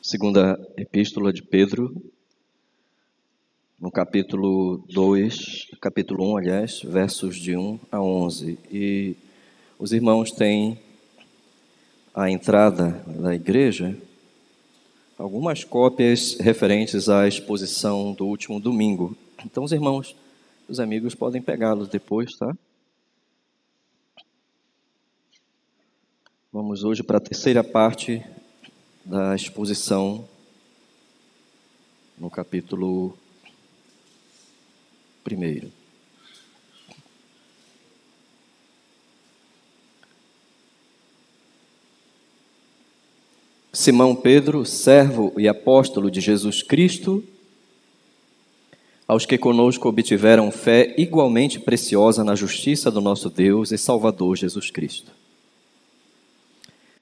Segunda Epístola de Pedro, no capítulo 1, aliás, versos de 1 a 11. E os irmãos têm à entrada da igreja algumas cópias referentes à exposição do último domingo. Então os irmãos, os amigos podem pegá-los depois, tá? Vamos hoje para a terceira parte da exposição no capítulo 1. Simão Pedro, servo e apóstolo de Jesus Cristo, aos que conosco obtiveram fé igualmente preciosa na justiça do nosso Deus e Salvador Jesus Cristo.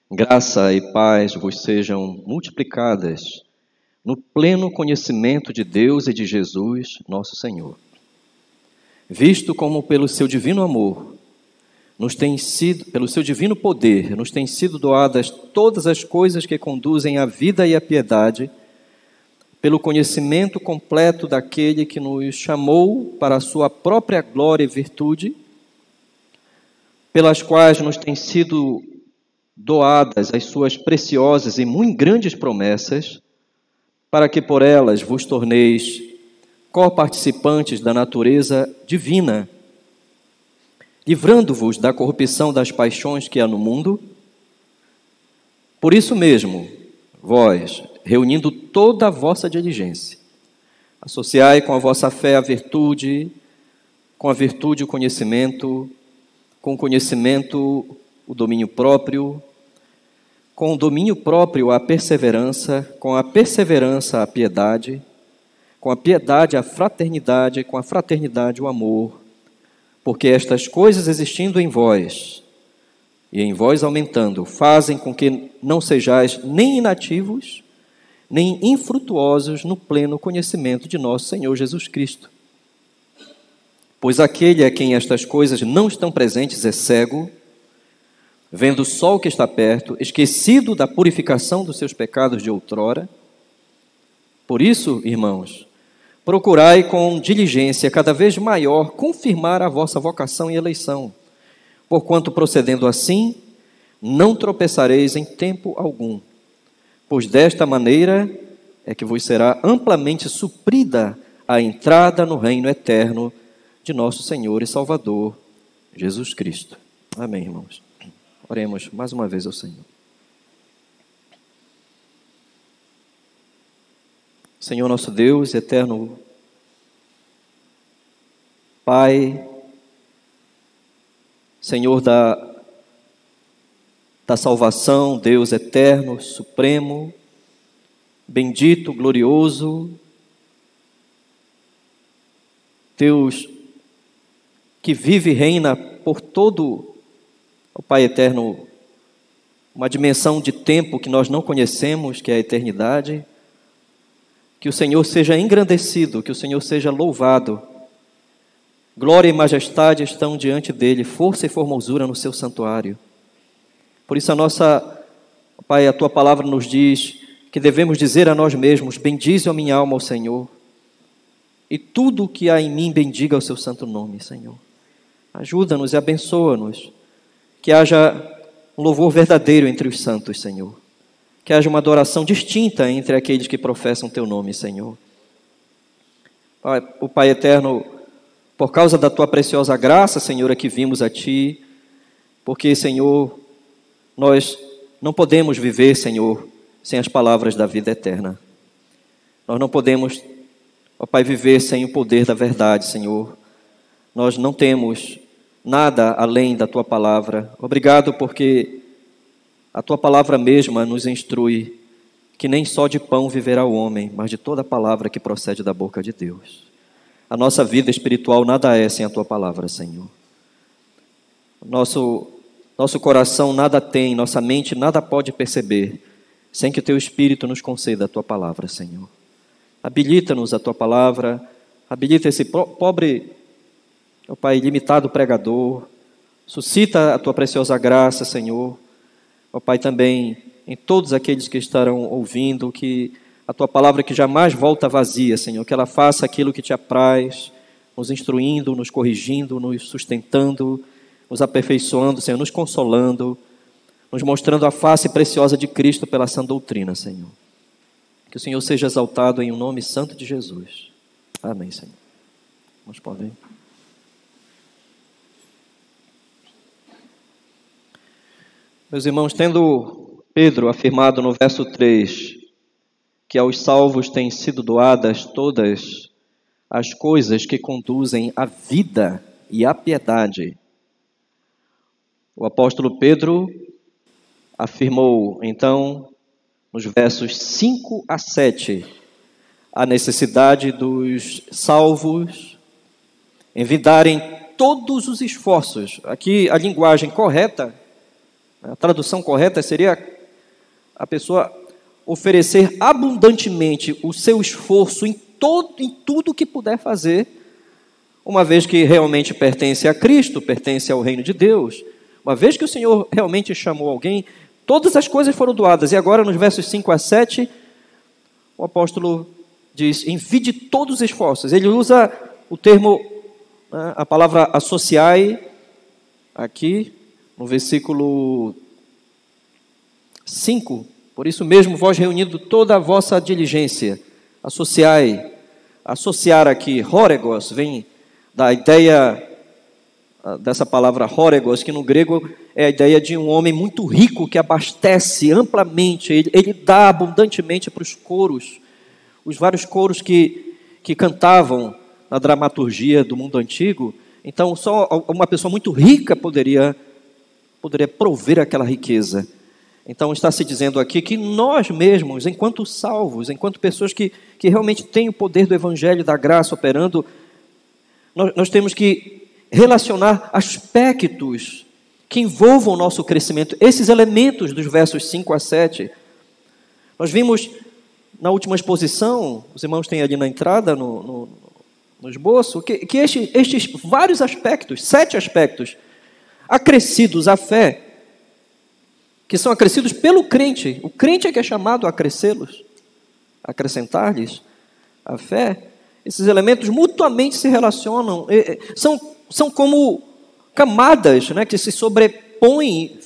Graça e paz vos sejam multiplicadas no pleno conhecimento de Deus e de Jesus, nosso Senhor. Visto como pelo seu divino amor, pelo seu divino poder, nos têm sido doadas todas as coisas que conduzem à vida e à piedade, pelo conhecimento completo daquele que nos chamou para a sua própria glória e virtude, pelas quais nos têm sido doadas as suas preciosas e muito grandes promessas, para que por elas vos torneis co-participantes da natureza divina, livrando-vos da corrupção das paixões que há no mundo. Por isso mesmo, vós, reunindo toda a vossa diligência, associai com a vossa fé a virtude, com a virtude o conhecimento, com o conhecimento o domínio próprio, com o domínio próprio a perseverança, com a perseverança a piedade, com a piedade a fraternidade, com a fraternidade o amor, porque estas coisas existindo em vós, e em vós aumentando, fazem com que não sejais nem inativos, nem infrutuosos no pleno conhecimento de nosso Senhor Jesus Cristo. Pois aquele a quem estas coisas não estão presentes é cego, vendo só o que está perto, esquecido da purificação dos seus pecados de outrora. Por isso, irmãos, procurai com diligência cada vez maior confirmar a vossa vocação e eleição, porquanto procedendo assim, não tropeçareis em tempo algum, pois desta maneira é que vos será amplamente suprida a entrada no reino eterno de nosso Senhor e Salvador, Jesus Cristo. Amém, irmãos. Oremos mais uma vez ao Senhor. Senhor nosso Deus, eterno Pai, Senhor da salvação, Deus eterno, supremo, bendito, glorioso, Deus que vive e reina por todo o Pai eterno, uma dimensão de tempo que nós não conhecemos, que é a eternidade. Que o Senhor seja engrandecido, que o Senhor seja louvado. Glória e majestade estão diante dele, força e formosura no seu santuário. Por isso Pai, a tua palavra nos diz que devemos dizer a nós mesmos: bendize a minha alma ao Senhor, e tudo o que há em mim bendiga o seu santo nome, Senhor. Ajuda-nos e abençoa-nos, que haja um louvor verdadeiro entre os santos, Senhor. Que haja uma adoração distinta entre aqueles que professam teu nome, Senhor. O Pai eterno, por causa da tua preciosa graça, Senhor, é que vimos a ti, porque, Senhor, nós não podemos viver, Senhor, sem as palavras da vida eterna. Nós não podemos, ó Pai, viver sem o poder da verdade, Senhor. Nós não temos nada além da tua palavra. Obrigado porque a tua palavra mesma nos instrui que nem só de pão viverá o homem, mas de toda a palavra que procede da boca de Deus. A nossa vida espiritual nada é sem a tua palavra, Senhor. Nosso coração nada tem, nossa mente nada pode perceber, sem que o teu Espírito nos conceda a tua palavra, Senhor. Habilita-nos a tua palavra, habilita esse pobre, ó Pai, limitado pregador, suscita a tua preciosa graça, Senhor. Ó Pai, também em todos aqueles que estarão ouvindo, que a Tua palavra que jamais volta vazia, Senhor, que ela faça aquilo que Te apraz, nos instruindo, nos corrigindo, nos sustentando, nos aperfeiçoando, Senhor, nos consolando, nos mostrando a face preciosa de Cristo pela sã doutrina, Senhor. Que o Senhor seja exaltado em o nome santo de Jesus. Amém, Senhor. Vamos podem. Meus irmãos, tendo Pedro afirmado no verso 3 que aos salvos têm sido doadas todas as coisas que conduzem à vida e à piedade, o apóstolo Pedro afirmou, então, nos versos 5 a 7, a necessidade dos salvos envidarem todos os esforços. Aqui a linguagem correta, a tradução correta seria a pessoa oferecer abundantemente o seu esforço em tudo que puder fazer, uma vez que realmente pertence a Cristo, pertence ao reino de Deus. Uma vez que o Senhor realmente chamou alguém, todas as coisas foram doadas. E agora, nos versos 5 a 7, o apóstolo diz, envie todos os esforços. Ele usa o termo, a palavra associai, aqui, no versículo 5. Por isso mesmo, vós reunindo toda a vossa diligência, associai. Associar aqui, horegos, vem da ideia dessa palavra horegos, que no grego é a ideia de um homem muito rico que abastece amplamente, ele dá abundantemente para os coros, os vários coros que cantavam na dramaturgia do mundo antigo. Então só uma pessoa muito rica poderia prover aquela riqueza. Então está se dizendo aqui que nós mesmos, enquanto salvos, enquanto pessoas que realmente têm o poder do evangelho, da graça operando, nós temos que relacionar aspectos que envolvam o nosso crescimento. Esses elementos dos versos 5 a 7, nós vimos na última exposição, os irmãos têm ali na entrada, no esboço, que estes vários aspectos, 7 aspectos, acrescidos à fé, que são acrescidos pelo crente. O crente é que é chamado a acrescê-los, a acrescentar-lhes a fé. Esses elementos mutuamente se relacionam, são como camadas, né, que se sobrepõem,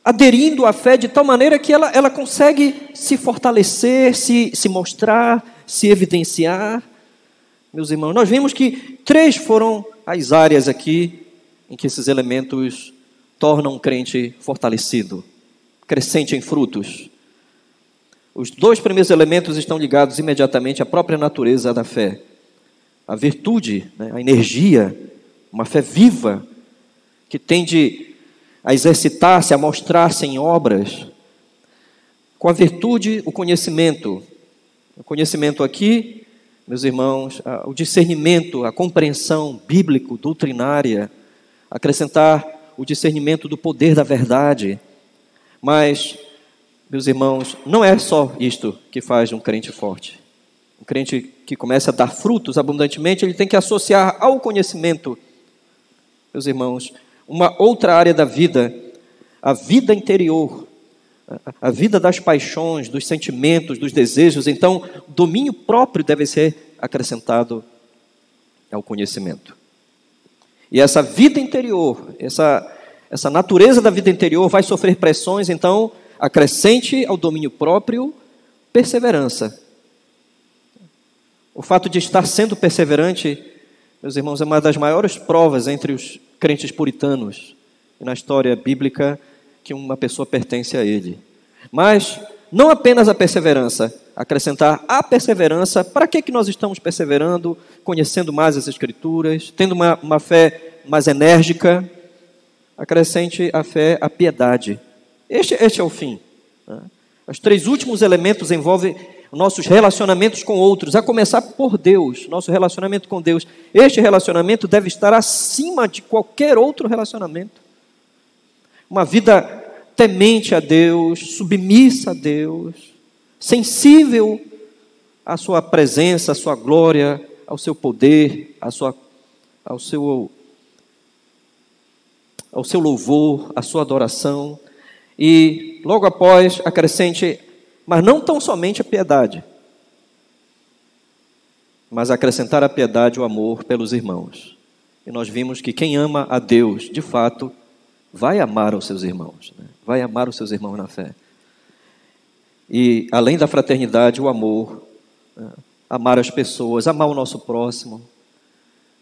aderindo à fé de tal maneira que ela consegue se fortalecer, se mostrar, se evidenciar. Meus irmãos, nós vimos que 3 foram as áreas aqui em que esses elementos tornam um crente fortalecido, crescente em frutos. Os 2 primeiros elementos estão ligados imediatamente à própria natureza da fé. A virtude, né, a energia, uma fé viva, que tende a exercitar-se, a mostrar-se em obras. Com a virtude, o conhecimento. O conhecimento aqui, meus irmãos, o discernimento, a compreensão bíblico, doutrinária, acrescentar o discernimento do poder da verdade. Mas, meus irmãos, não é só isto que faz um crente forte. Um crente que começa a dar frutos abundantemente, ele tem que associar ao conhecimento, meus irmãos, uma outra área da vida, a vida interior, a vida das paixões, dos sentimentos, dos desejos. Então, domínio próprio deve ser acrescentado ao conhecimento. E essa vida interior, essa natureza da vida interior vai sofrer pressões, então acrescente ao domínio próprio perseverança. O fato de estar sendo perseverante, meus irmãos, é uma das maiores provas entre os crentes puritanos e na história bíblica que uma pessoa pertence a ele. Mas não apenas a perseverança, acrescentar a perseverança. Para que nós estamos perseverando, conhecendo mais as Escrituras, tendo uma fé mais enérgica? Acrescente a fé, a piedade. Este é o fim. Os 3 últimos elementos envolvem nossos relacionamentos com outros, a começar por Deus, nosso relacionamento com Deus. Este relacionamento deve estar acima de qualquer outro relacionamento. Uma vida temente a Deus, submissa a Deus, sensível à sua presença, à sua glória, ao seu poder, ao seu louvor, à sua adoração. E logo após acrescente, mas não tão somente a piedade, mas acrescentar à piedade o amor pelos irmãos. E nós vimos que quem ama a Deus, de fato, vai amar os seus irmãos, né? Vai amar os seus irmãos na fé. E além da fraternidade, o amor, né? Amar as pessoas, amar o nosso próximo,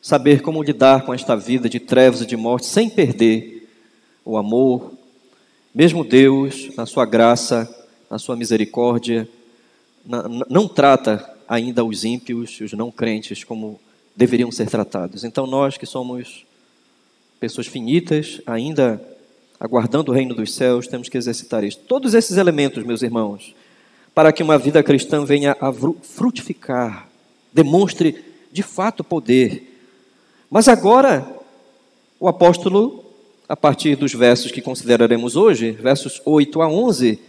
saber como lidar com esta vida de trevas e de morte sem perder o amor. Mesmo Deus, na sua graça, na sua misericórdia, não trata ainda os ímpios e os não crentes como deveriam ser tratados. Então nós que somos pessoas finitas, ainda aguardando o reino dos céus, temos que exercitar isso. Todos esses elementos, meus irmãos, para que uma vida cristã venha a frutificar, demonstre de fato poder. Mas agora, o apóstolo, a partir dos versos que consideraremos hoje, versos 8 a 11,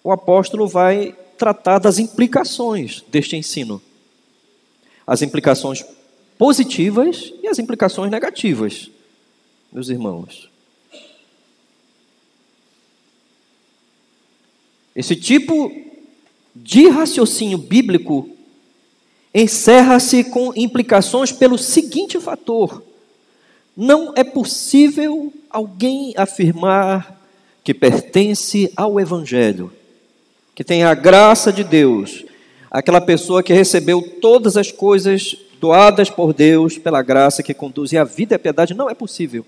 o apóstolo vai tratar das implicações deste ensino. As implicações positivas e as implicações negativas, meus irmãos. Esse tipo de raciocínio bíblico encerra-se com implicações pelo seguinte fator: não é possível alguém afirmar que pertence ao Evangelho, que tem a graça de Deus, aquela pessoa que recebeu todas as coisas doadas por Deus pela graça que conduz à vida e à piedade. Não é possível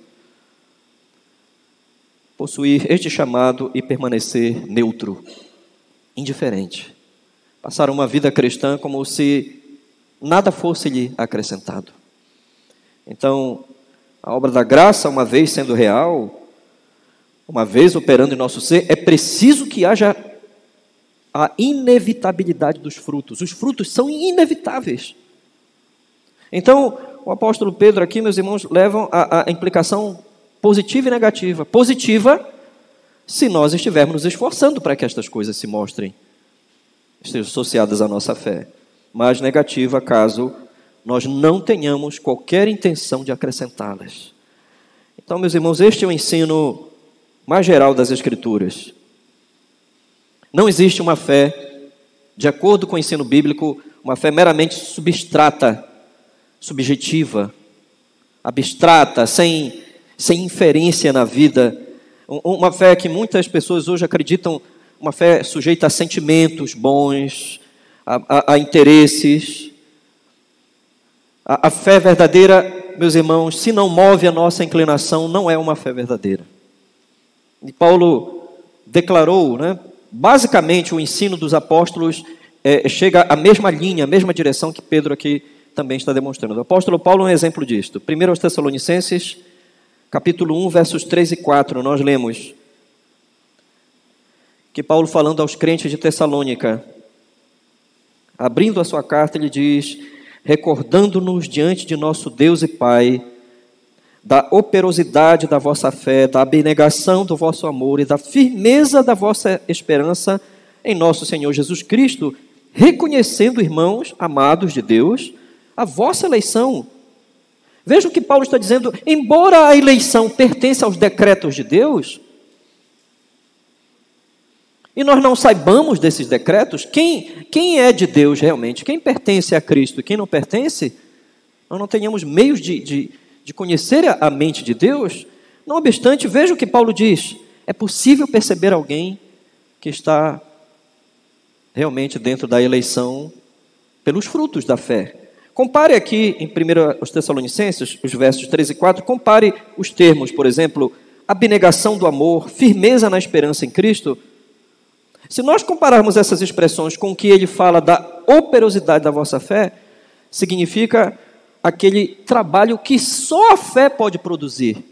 possuir este chamado e permanecer neutro, indiferente, passar uma vida cristã como se nada fosse lhe acrescentado. Então, a obra da graça, uma vez sendo real, uma vez operando em nosso ser, é preciso que haja a inevitabilidade dos frutos. Os frutos são inevitáveis. Então, o apóstolo Pedro aqui, meus irmãos, levam a implicação positiva e negativa. Positiva, se nós estivermos nos esforçando para que estas coisas se mostrem, estejam associadas à nossa fé. Mas negativa, caso nós não tenhamos qualquer intenção de acrescentá-las. Então, meus irmãos, este é o ensino mais geral das Escrituras. Não existe uma fé, de acordo com o ensino bíblico, uma fé meramente substrata, subjetiva, abstrata, sem inferência na vida. Uma fé que muitas pessoas hoje acreditam, uma fé sujeita a sentimentos bons, a interesses. A fé verdadeira, meus irmãos, se não move a nossa inclinação, não é uma fé verdadeira. E Paulo declarou, né? Basicamente o ensino dos apóstolos chega à mesma linha, à mesma direção que Pedro aqui também está demonstrando. O apóstolo Paulo é um exemplo disto. 1 aos Tessalonicenses, capítulo 1, versos 3 e 4, nós lemos que Paulo, falando aos crentes de Tessalônica, abrindo a sua carta, ele diz: recordando-nos diante de nosso Deus e Pai, da operosidade da vossa fé, da abnegação do vosso amor e da firmeza da vossa esperança em nosso Senhor Jesus Cristo, reconhecendo, irmãos amados de Deus, a vossa eleição. Veja o que Paulo está dizendo: embora a eleição pertença aos decretos de Deus, e nós não saibamos desses decretos, quem é de Deus realmente, quem pertence a Cristo e quem não pertence, nós não tenhamos meios de conhecer a mente de Deus. Não obstante, veja o que Paulo diz: é possível perceber alguém que está realmente dentro da eleição pelos frutos da fé. Compare aqui em 1 aos Tessalonicenses, os versos 3 e 4, compare os termos, por exemplo, abnegação do amor, firmeza na esperança em Cristo. Se nós compararmos essas expressões com o que ele fala da operosidade da vossa fé, significa aquele trabalho que só a fé pode produzir.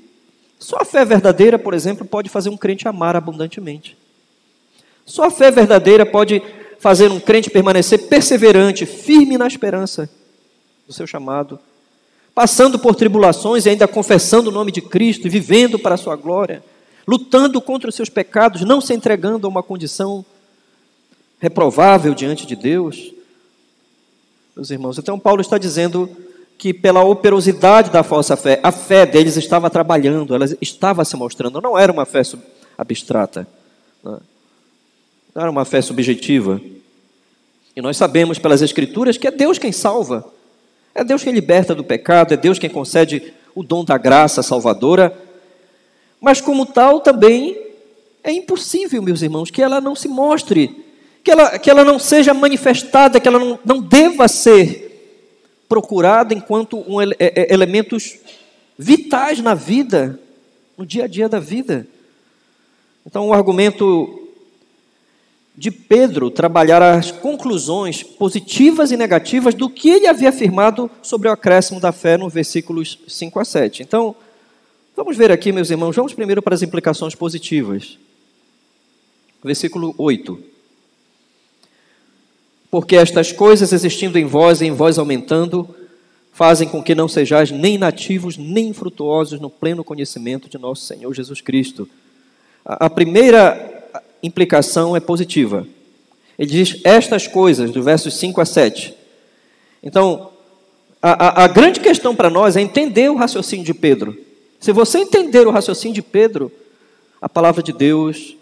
Só a fé verdadeira, por exemplo, pode fazer um crente amar abundantemente. Só a fé verdadeira pode fazer um crente permanecer perseverante, firme na esperança do seu chamado, passando por tribulações e ainda confessando o nome de Cristo e vivendo para a sua glória, lutando contra os seus pecados, não se entregando a uma condição reprovável diante de Deus. Meus irmãos, então Paulo está dizendo que pela operosidade da falsa fé, a fé deles estava trabalhando, ela estava se mostrando, não era uma fé abstrata. Não era uma fé subjetiva. E nós sabemos pelas Escrituras que é Deus quem salva. É Deus quem liberta do pecado, é Deus quem concede o dom da graça salvadora. Mas como tal também é impossível, meus irmãos, que ela não se mostre, que ela não seja manifestada, que ela não deva ser procurada enquanto elementos vitais na vida, no dia a dia da vida. Então, o argumento de Pedro trabalhar as conclusões positivas e negativas do que ele havia afirmado sobre o acréscimo da fé no versículos 5 a 7. Então, vamos ver aqui, meus irmãos, vamos primeiro para as implicações positivas. Versículo 8. Porque estas coisas existindo em vós e em vós aumentando, fazem com que não sejais nem nativos, nem infrutuosos no pleno conhecimento de nosso Senhor Jesus Cristo. A primeira implicação é positiva. Ele diz estas coisas, do versos 5 a 7. Então, a grande questão para nós é entender o raciocínio de Pedro. Se você entender o raciocínio de Pedro, a palavra de Deus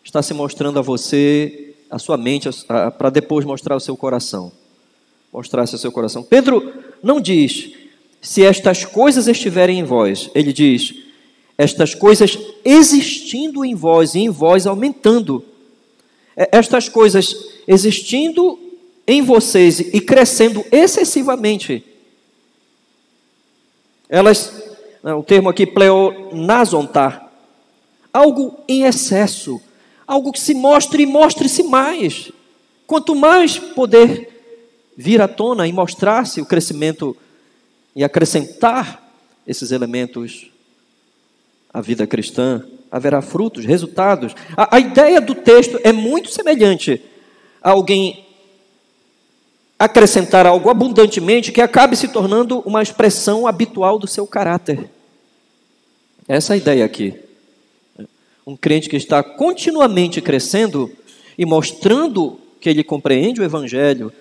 está se mostrando a você, a sua mente, para depois mostrar o seu coração. Mostrar-se o seu coração. Pedro não diz, se estas coisas estiverem em vós. Ele diz, estas coisas existindo em vós e em vós aumentando. Estas coisas existindo em vocês e crescendo excessivamente. Elas, o termo aqui, pleonasontar, algo em excesso, algo que se mostre e mostre-se mais. Quanto mais poder vir à tona e mostrar-se o crescimento e acrescentar esses elementos à vida cristã, haverá frutos, resultados. A ideia do texto é muito semelhante a alguém acrescentar algo abundantemente que acabe se tornando uma expressão habitual do seu caráter. Essa é a ideia aqui. Um crente que está continuamente crescendo e mostrando que ele compreende o Evangelho,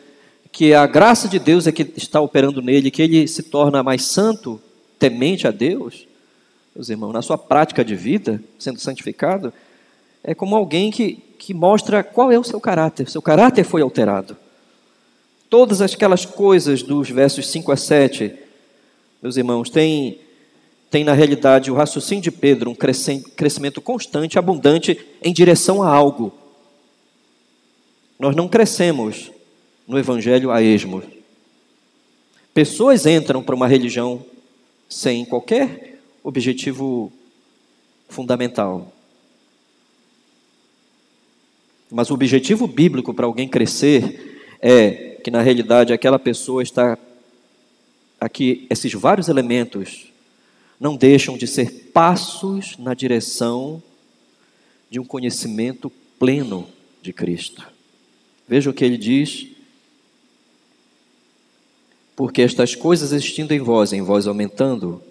que a graça de Deus é que está operando nele, que ele se torna mais santo, temente a Deus, meus irmãos, na sua prática de vida, sendo santificado, é como alguém que mostra qual é o seu caráter. O seu caráter foi alterado. Todas aquelas coisas dos versos 5 a 7, meus irmãos, tem na realidade o raciocínio de Pedro um crescimento constante, abundante, em direção a algo. Nós não crescemos no Evangelho a esmo. Pessoas entram para uma religião sem qualquer objetivo fundamental. Mas o objetivo bíblico para alguém crescer é que, na realidade, aquela pessoa está aqui, esses vários elementos não deixam de ser passos na direção de um conhecimento pleno de Cristo. Veja o que ele diz. Porque estas coisas existindo em vós aumentando,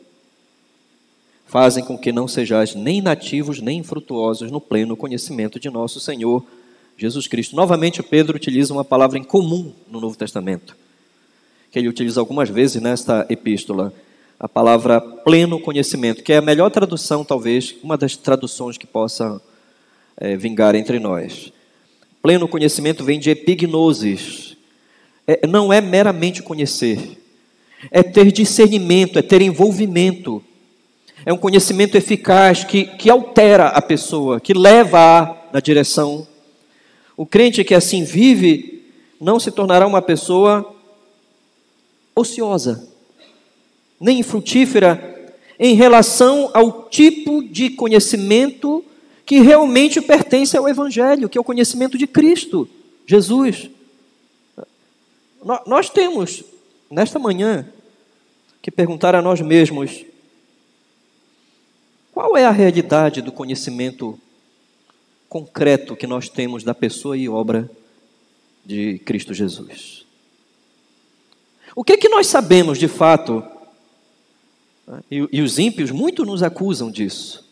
fazem com que não sejais nem nativos, nem infrutuosos no pleno conhecimento de nosso Senhor Jesus Cristo. Novamente, Pedro utiliza uma palavra em comum no Novo Testamento, que ele utiliza algumas vezes nesta epístola, a palavra pleno conhecimento, que é a melhor tradução, talvez, uma das traduções que possa vingar entre nós. Pleno conhecimento vem de epignosis. Não é meramente conhecer, é ter discernimento, é ter envolvimento. É um conhecimento eficaz que altera a pessoa, que leva na direção. O crente que assim vive não se tornará uma pessoa ociosa, nem infrutífera em relação ao tipo de conhecimento que realmente pertence ao Evangelho, que é o conhecimento de Cristo, Jesus. Nós temos, nesta manhã, que perguntar a nós mesmos: qual é a realidade do conhecimento concreto que nós temos da pessoa e obra de Cristo Jesus? O que nós sabemos de fato? E os ímpios muito nos acusam disso,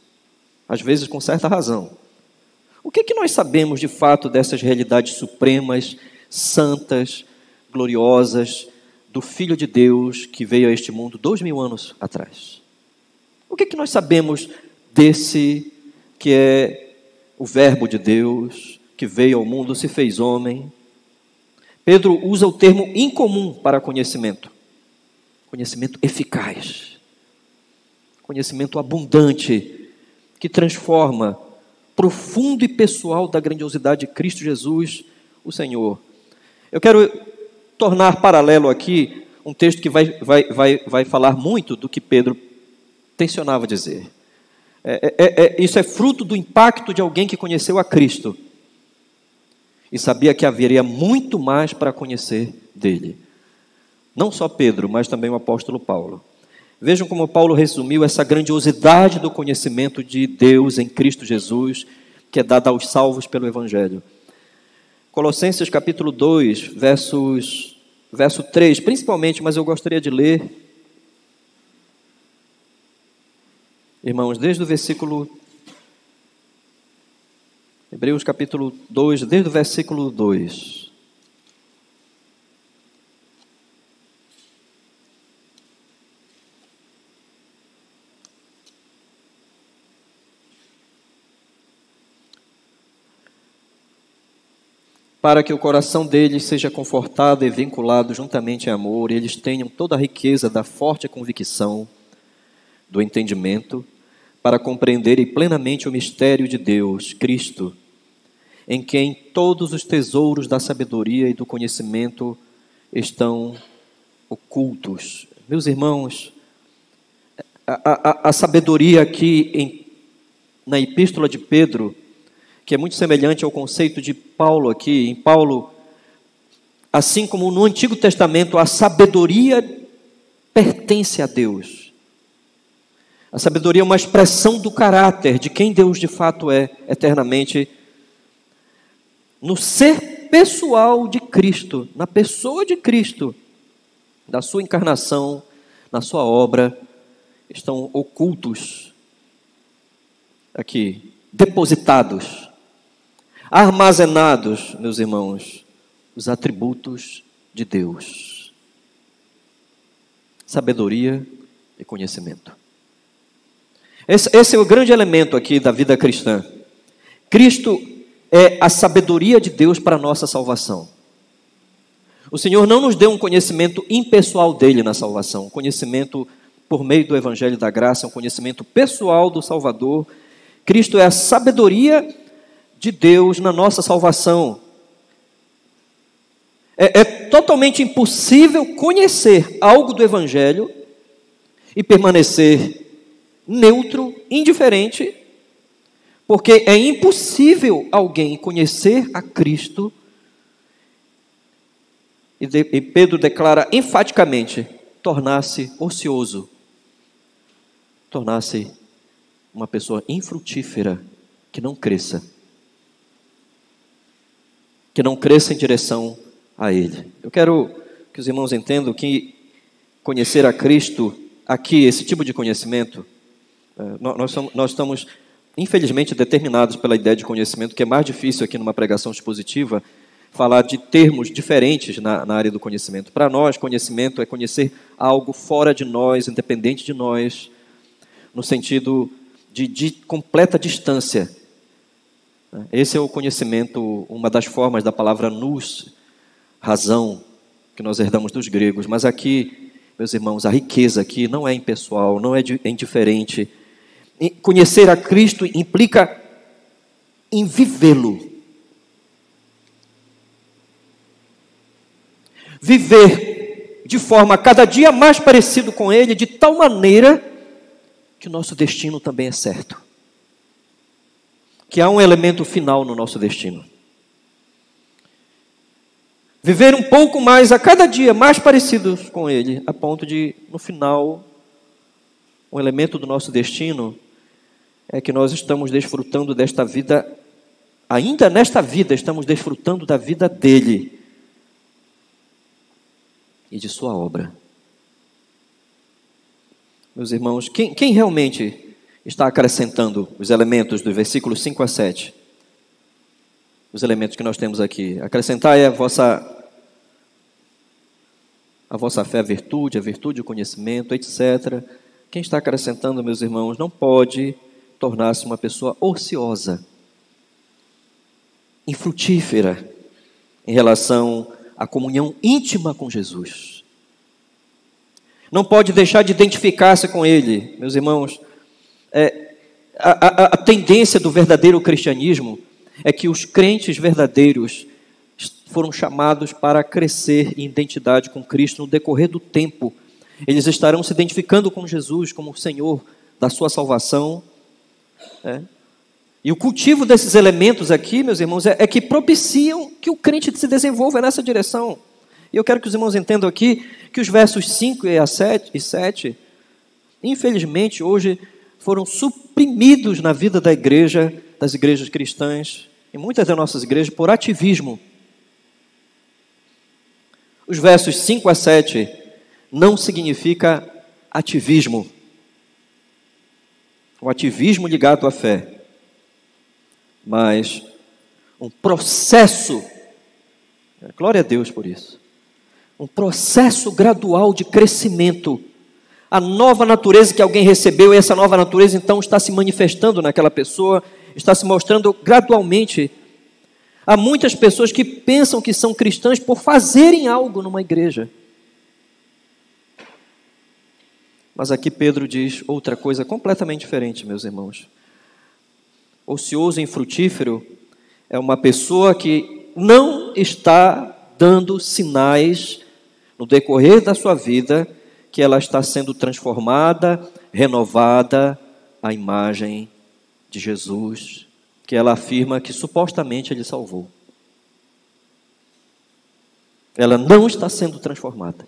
às vezes com certa razão. O que nós sabemos de fato dessas realidades supremas, santas, gloriosas, do Filho de Deus que veio a este mundo 2000 anos atrás? O que nós sabemos desse que é o Verbo de Deus, que veio ao mundo, se fez homem. Pedro usa o termo incomum para conhecimento. Conhecimento eficaz. Conhecimento abundante, que transforma, profundo e pessoal da grandiosidade de Cristo Jesus, o Senhor. Eu quero tornar paralelo aqui um texto que vai falar muito do que Pedro tensionava dizer. Isso é fruto do impacto de alguém que conheceu a Cristo e sabia que haveria muito mais para conhecer dele. Não só Pedro, mas também o apóstolo Paulo. Vejam como Paulo resumiu essa grandiosidade do conhecimento de Deus em Cristo Jesus, que é dada aos salvos pelo Evangelho. Colossenses capítulo 2, verso 3, principalmente, mas eu gostaria de ler, irmãos, desde o versículo... Hebreus capítulo 2, desde o versículo 2. Para que o coração deles seja confortado e vinculado juntamente em amor, e eles tenham toda a riqueza da forte convicção, do entendimento, para compreenderem plenamente o mistério de Deus, Cristo, em quem todos os tesouros da sabedoria e do conhecimento estão ocultos. Meus irmãos, a sabedoria aqui na epístola de Pedro, que é muito semelhante ao conceito de Paulo aqui. Em Paulo, assim como no Antigo Testamento, a sabedoria pertence a Deus. A sabedoria é uma expressão do caráter de quem Deus de fato é eternamente. No ser pessoal de Cristo, na pessoa de Cristo, da sua encarnação, na sua obra, estão ocultos aqui, depositados, armazenados, meus irmãos, os atributos de Deus: sabedoria e conhecimento. Esse é o grande elemento aqui da vida cristã. Cristo é a sabedoria de Deus para a nossa salvação. O Senhor não nos deu um conhecimento impessoal dele na salvação, um conhecimento por meio do Evangelho da Graça, um conhecimento pessoal do Salvador. Cristo é a sabedoria de Deus na nossa salvação. É totalmente impossível conhecer algo do Evangelho e permanecer neutro, indiferente, porque é impossível alguém conhecer a Cristo, e Pedro declara enfaticamente, tornar-se ocioso, tornar-se uma pessoa infrutífera, que não cresça em direção a Ele. Eu quero que os irmãos entendam que conhecer a Cristo, aqui, esse tipo de conhecimento, nós estamos, infelizmente, determinados pela ideia de conhecimento, que é mais difícil aqui numa pregação expositiva, falar de termos diferentes na área do conhecimento. Para nós, conhecimento é conhecer algo fora de nós, independente de nós, no sentido de completa distância. Esse é o conhecimento, uma das formas da palavra nous, razão, que nós herdamos dos gregos. Mas aqui, meus irmãos, a riqueza aqui não é impessoal, não é indiferente. Conhecer a Cristo implica em vivê-lo. Viver de forma cada dia mais parecido com Ele, de tal maneira que o nosso destino também é certo. Que há um elemento final no nosso destino. Viver um pouco mais, a cada dia, mais parecidos com Ele, a ponto de, no final, um elemento do nosso destino é que nós estamos desfrutando desta vida, ainda nesta vida, estamos desfrutando da vida dEle e de sua obra. Meus irmãos, quem realmente está acrescentando os elementos do versículo 5 a 7? Os elementos que nós temos aqui. Acrescentar é a vossa fé, a virtude o conhecimento, etc. Quem está acrescentando, meus irmãos, não pode tornar-se uma pessoa ociosa, infrutífera em relação à comunhão íntima com Jesus. Não pode deixar de identificar-se com Ele. Meus irmãos, a tendência do verdadeiro cristianismo é que os crentes verdadeiros foram chamados para crescer em identidade com Cristo no decorrer do tempo. Eles estarão se identificando com Jesus como o Senhor da sua salvação. E o cultivo desses elementos aqui, meus irmãos, é que propiciam que o crente se desenvolva nessa direção. E eu quero que os irmãos entendam aqui que os versos 5 e 7, infelizmente, hoje foram suprimidos na vida da igreja, das igrejas cristãs, em muitas das nossas igrejas, por ativismo. Os versos 5 a 7 não significa ativismo. O ativismo ligado à fé, mas um processo, glória a Deus por isso, um processo gradual de crescimento. A nova natureza que alguém recebeu, e essa nova natureza então está se manifestando naquela pessoa, está se mostrando gradualmente. Há muitas pessoas que pensam que são cristãs por fazerem algo numa igreja. Mas aqui Pedro diz outra coisa completamente diferente, meus irmãos. Ocioso e infrutífero é uma pessoa que não está dando sinais no decorrer da sua vida que ela está sendo transformada, renovada à imagem de Jesus, que ela afirma que supostamente Ele salvou. Ela não está sendo transformada.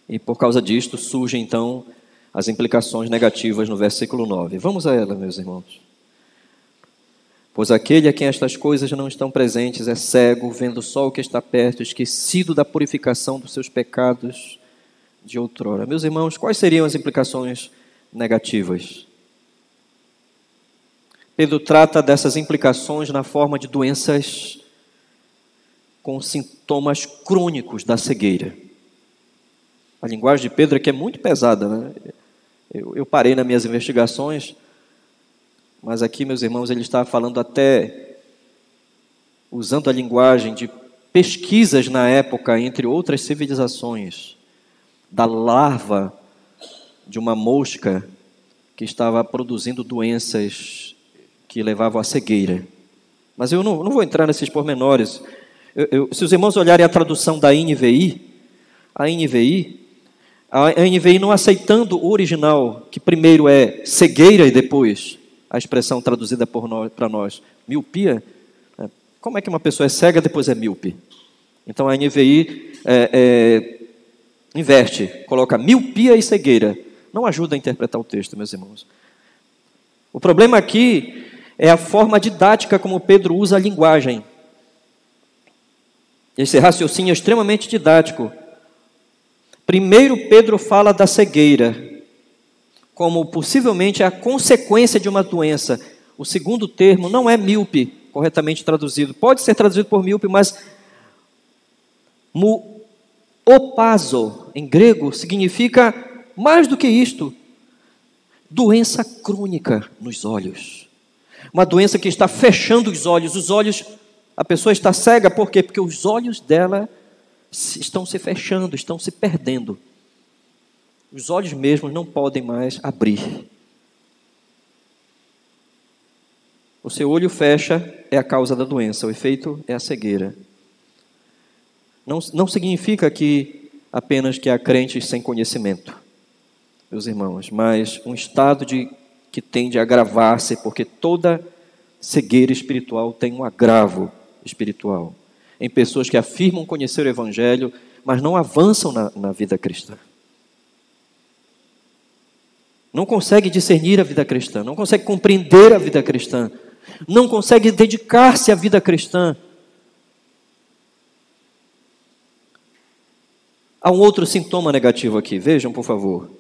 E por causa disto surgem então as implicações negativas no versículo 9. Vamos a ela, meus irmãos. Pois aquele a quem estas coisas não estão presentes é cego, vendo só o que está perto, esquecido da purificação dos seus pecados de outrora. Meus irmãos, quais seriam as implicações negativas? Pedro trata dessas implicações na forma de doenças com sintomas crônicos da cegueira. A linguagem de Pedro aqui é muito pesada, né? Eu parei nas minhas investigações, mas aqui, meus irmãos, ele está falando até, usando a linguagem de pesquisas na época, entre outras civilizações, da larva de uma mosca que estava produzindo doenças que levavam à cegueira. Mas eu não vou entrar nesses pormenores. Se os irmãos olharem a tradução da NVI, a NVI não aceitando o original, que primeiro é cegueira e depois a expressão traduzida para nós, miopia. Como é que uma pessoa é cega e depois é míope? Então a NVI inverte, coloca miopia e cegueira. Não ajuda a interpretar o texto, meus irmãos. O problema aqui é a forma didática como Pedro usa a linguagem. Esse raciocínio é extremamente didático. Primeiro, Pedro fala da cegueira como possivelmente a consequência de uma doença. O segundo termo não é míope, corretamente traduzido. Pode ser traduzido por míope, mas opazo, em grego, significa mais do que isto. Doença crônica nos olhos. Uma doença que está fechando os olhos. Os olhos, a pessoa está cega, por quê? Porque os olhos dela estão se fechando, estão se perdendo. Os olhos mesmos não podem mais abrir. O seu olho fecha é a causa da doença, o efeito é a cegueira. Não significa que apenas que há crentes sem conhecimento, meus irmãos, mas um estado que tende a agravar-se, porque toda cegueira espiritual tem um agravo espiritual. Em pessoas que afirmam conhecer o Evangelho, mas não avançam na vida cristã. Não consegue discernir a vida cristã, não consegue compreender a vida cristã, não consegue dedicar-se à vida cristã. Há um outro sintoma negativo aqui, vejam por favor.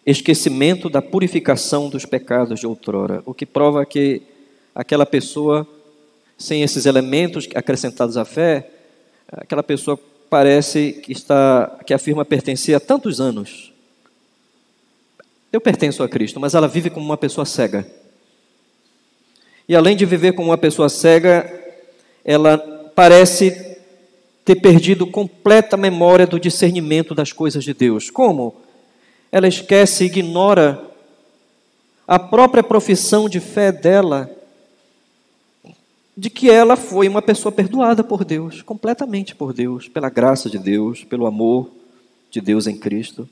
Esquecimento da purificação dos pecados de outrora, o que prova que aquela pessoa, sem esses elementos acrescentados à fé, aquela pessoa parece que afirma pertencer a tantos anos. Eu pertenço a Cristo, mas ela vive como uma pessoa cega. E além de viver como uma pessoa cega, ela parece ter perdido completa memória do discernimento das coisas de Deus. Como? Ela esquece e ignora a própria profissão de fé dela, de que ela foi uma pessoa perdoada por Deus, completamente por Deus, pela graça de Deus, pelo amor de Deus em Cristo.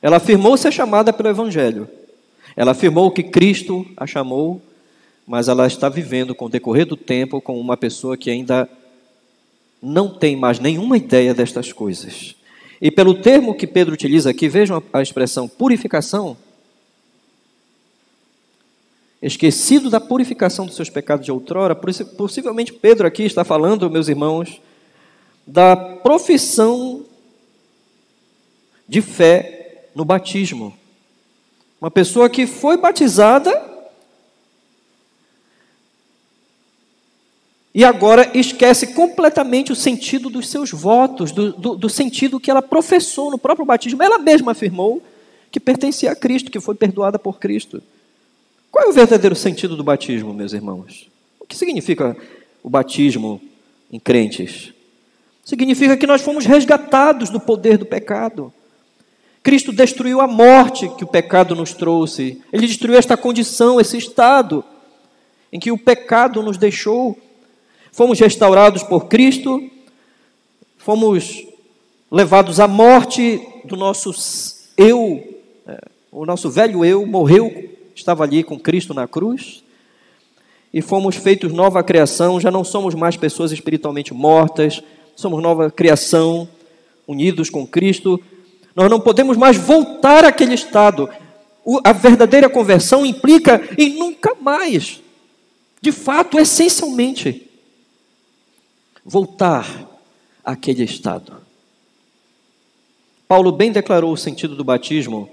Ela afirmou ser chamada pelo Evangelho. Ela afirmou que Cristo a chamou, mas ela está vivendo com o decorrer do tempo como uma pessoa que ainda não tem mais nenhuma ideia destas coisas. E pelo termo que Pedro utiliza aqui, vejam a expressão purificação, esquecido da purificação dos seus pecados de outrora. Possivelmente Pedro aqui está falando, meus irmãos, da profissão de fé no batismo. Uma pessoa que foi batizada e agora esquece completamente o sentido dos seus votos, do sentido que ela professou no próprio batismo. Ela mesma afirmou que pertencia a Cristo, que foi perdoada por Cristo. Qual é o verdadeiro sentido do batismo, meus irmãos? O que significa o batismo em crentes? Significa que nós fomos resgatados do poder do pecado. Cristo destruiu a morte que o pecado nos trouxe. Ele destruiu esta condição, esse estado em que o pecado nos deixou. Fomos restaurados por Cristo, fomos levados à morte do nosso eu, o nosso velho eu morreu, estava ali com Cristo na cruz, e fomos feitos nova criação, já não somos mais pessoas espiritualmente mortas, somos nova criação, unidos com Cristo. Nós não podemos mais voltar àquele estado. A verdadeira conversão implica em nunca mais, de fato, essencialmente, voltar àquele estado. Paulo bem declarou o sentido do batismo,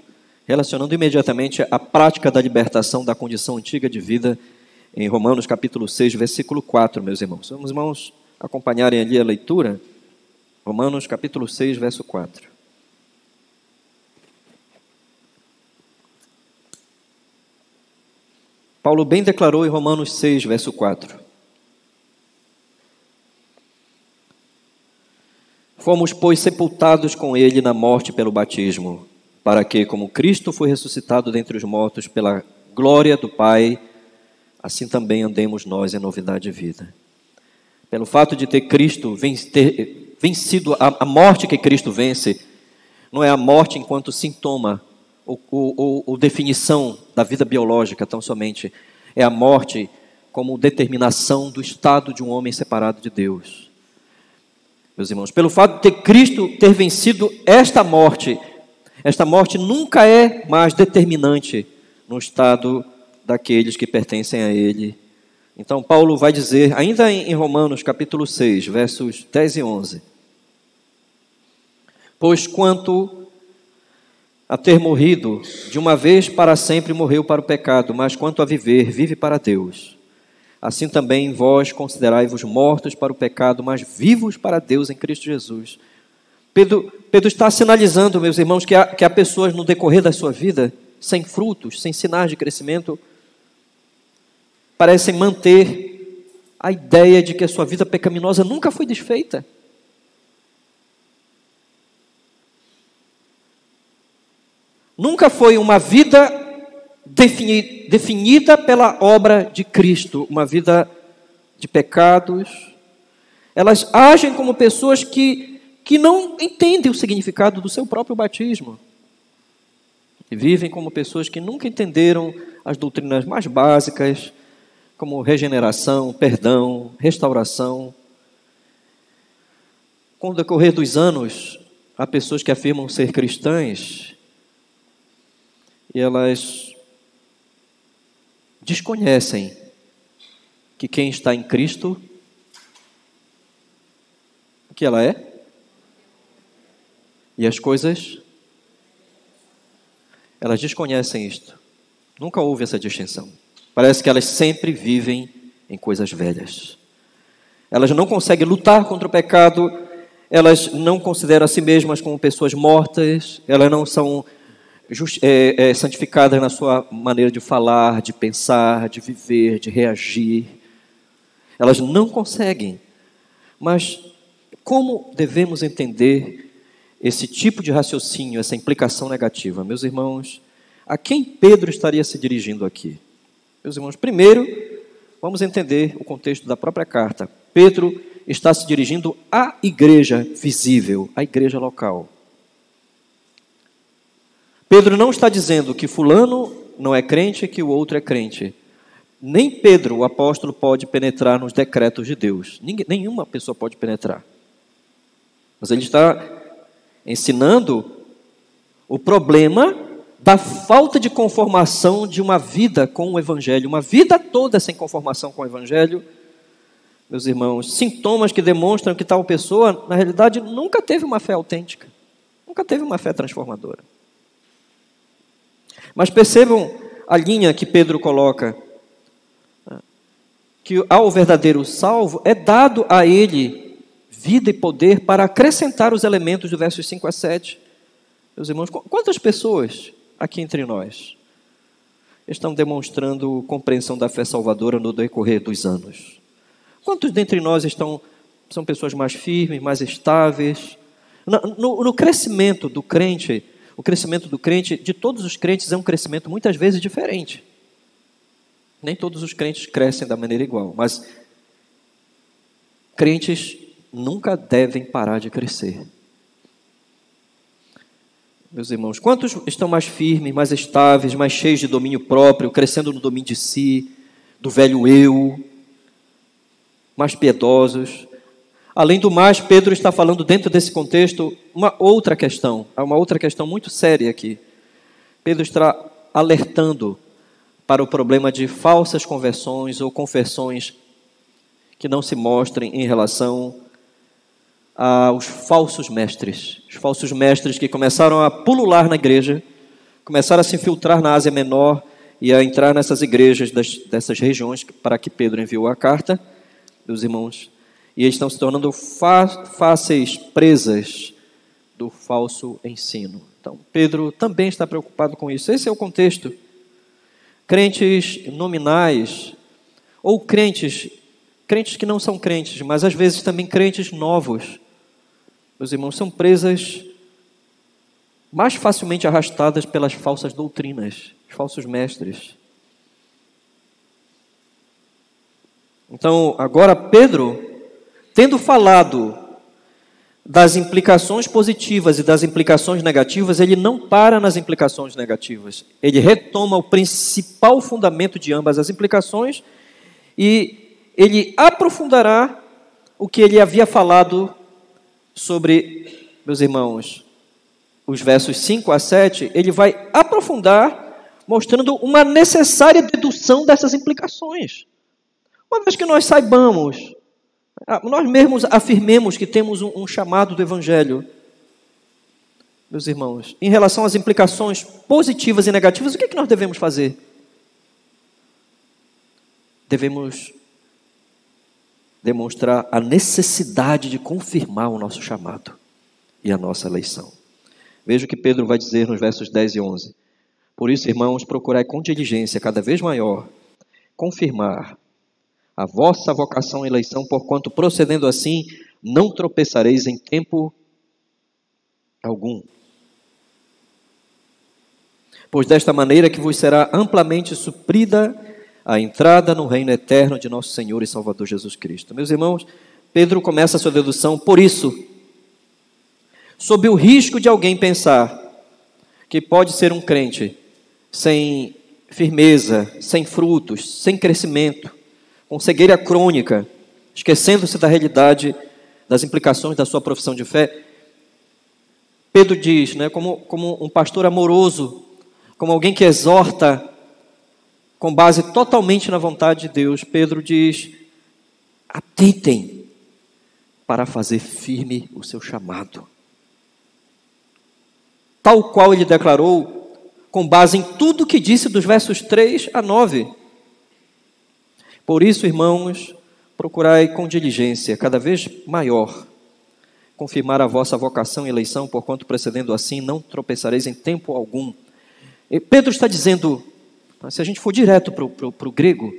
relacionando imediatamente a prática da libertação da condição antiga de vida, em Romanos capítulo 6, versículo 4, meus irmãos. Vamos, irmãos, acompanharem ali a leitura. Romanos capítulo 6, verso 4. Paulo bem declarou em Romanos 6, verso 4. Fomos, pois, sepultados com ele na morte pelo batismo, para que, como Cristo foi ressuscitado dentre os mortos pela glória do Pai, assim também andemos nós em novidade de vida. Pelo fato de ter Cristo ter vencido a morte que Cristo vence, não é a morte enquanto sintoma ou definição da vida biológica tão somente, é a morte como determinação do estado de um homem separado de Deus. Meus irmãos, pelo fato de ter Cristo ter vencido esta morte nunca é mais determinante no estado daqueles que pertencem a Ele. Então Paulo vai dizer, ainda em Romanos capítulo 6, versos 10 e 11, pois quanto a ter morrido, de uma vez para sempre morreu para o pecado, mas quanto a viver, vive para Deus. Assim também vós considerai-vos mortos para o pecado, mas vivos para Deus em Cristo Jesus. Pedro está sinalizando, meus irmãos, que há pessoas no decorrer da sua vida, sem frutos, sem sinais de crescimento, parecem manter a ideia de que a sua vida pecaminosa nunca foi desfeita. Nunca foi uma vida definida pela obra de Cristo, uma vida de pecados. Elas agem como pessoas que não entendem o significado do seu próprio batismo. E vivem como pessoas que nunca entenderam as doutrinas mais básicas, como regeneração, perdão, restauração. Com o decorrer dos anos, há pessoas que afirmam ser cristãs e elas desconhecem que quem está em Cristo, o que ela é? E as coisas, elas desconhecem isto. Nunca houve essa distinção. Parece que elas sempre vivem em coisas velhas. Elas não conseguem lutar contra o pecado, elas não consideram a si mesmas como pessoas mortas, elas não são santificadas na sua maneira de falar, de pensar, de viver, de reagir. Elas não conseguem. Mas como devemos entender esse tipo de raciocínio, essa implicação negativa? Meus irmãos, a quem Pedro estaria se dirigindo aqui? Meus irmãos, primeiro, vamos entender o contexto da própria carta. Pedro está se dirigindo à igreja visível, à igreja local. Pedro não está dizendo que fulano não é crente e que o outro é crente. Nem Pedro, o apóstolo, pode penetrar nos decretos de Deus. Nenhuma pessoa pode penetrar. Mas ele está ensinando o problema da falta de conformação de uma vida com o Evangelho. Uma vida toda sem conformação com o Evangelho. Meus irmãos, sintomas que demonstram que tal pessoa, na realidade, nunca teve uma fé autêntica. Nunca teve uma fé transformadora. Mas percebam a linha que Pedro coloca. Que ao verdadeiro salvo é dado a ele vida e poder para acrescentar os elementos do versos 5 a 7. Meus irmãos, quantas pessoas aqui entre nós estão demonstrando compreensão da fé salvadora no decorrer dos anos? Quantos dentre nós são pessoas mais firmes, mais estáveis? No crescimento do crente, o crescimento do crente, de todos os crentes, é um crescimento muitas vezes diferente. Nem todos os crentes crescem da maneira igual, mas crentes nunca devem parar de crescer. Meus irmãos, quantos estão mais firmes, mais estáveis, mais cheios de domínio próprio, crescendo no domínio de si, do velho eu, mais piedosos? Além do mais, Pedro está falando dentro desse contexto uma outra questão muito séria aqui. Pedro está alertando para o problema de falsas conversões ou conversões que não se mostrem em relação aos falsos mestres. Os falsos mestres que começaram a pulular na igreja, começaram a se infiltrar na Ásia Menor e a entrar nessas igrejas dessas regiões para que Pedro enviou a carta, meus irmãos, e eles estão se tornando fáceis presas do falso ensino. Então, Pedro também está preocupado com isso. Esse é o contexto. Crentes nominais, ou crentes que não são crentes, mas às vezes também crentes novos, meus irmãos, são presas mais facilmente arrastadas pelas falsas doutrinas, os falsos mestres. Então, agora Pedro, tendo falado das implicações positivas e das implicações negativas, ele não para nas implicações negativas. Ele retoma o principal fundamento de ambas as implicações e ele aprofundará o que ele havia falado sobre, meus irmãos, os versos 5 a 7, ele vai aprofundar mostrando uma necessária dedução dessas implicações. Uma vez que nós saibamos, nós mesmos afirmemos que temos um chamado do Evangelho, meus irmãos, em relação às implicações positivas e negativas, o que é que nós devemos fazer? Devemos demonstrar a necessidade de confirmar o nosso chamado e a nossa eleição. Veja o que Pedro vai dizer nos versos 10 e 11. Por isso, irmãos, procurai com diligência cada vez maior confirmar a vossa vocação e eleição, porquanto procedendo assim, não tropeçareis em tempo algum. Pois desta maneira que vos será amplamente suprida a entrada no reino eterno de nosso Senhor e Salvador Jesus Cristo. Meus irmãos, Pedro começa a sua dedução por isso, sob o risco de alguém pensar que pode ser um crente sem firmeza, sem frutos, sem crescimento, com cegueira crônica, esquecendo-se da realidade, das implicações da sua profissão de fé. Pedro diz, como um pastor amoroso, como alguém que exorta com base totalmente na vontade de Deus, Pedro diz: atentem para fazer firme o seu chamado. Tal qual ele declarou, com base em tudo que disse dos versos 3 a 9. Por isso, irmãos, procurai com diligência, cada vez maior, confirmar a vossa vocação e eleição, porquanto procedendo assim não tropeçareis em tempo algum. E Pedro está dizendo, se a gente for direto para o grego,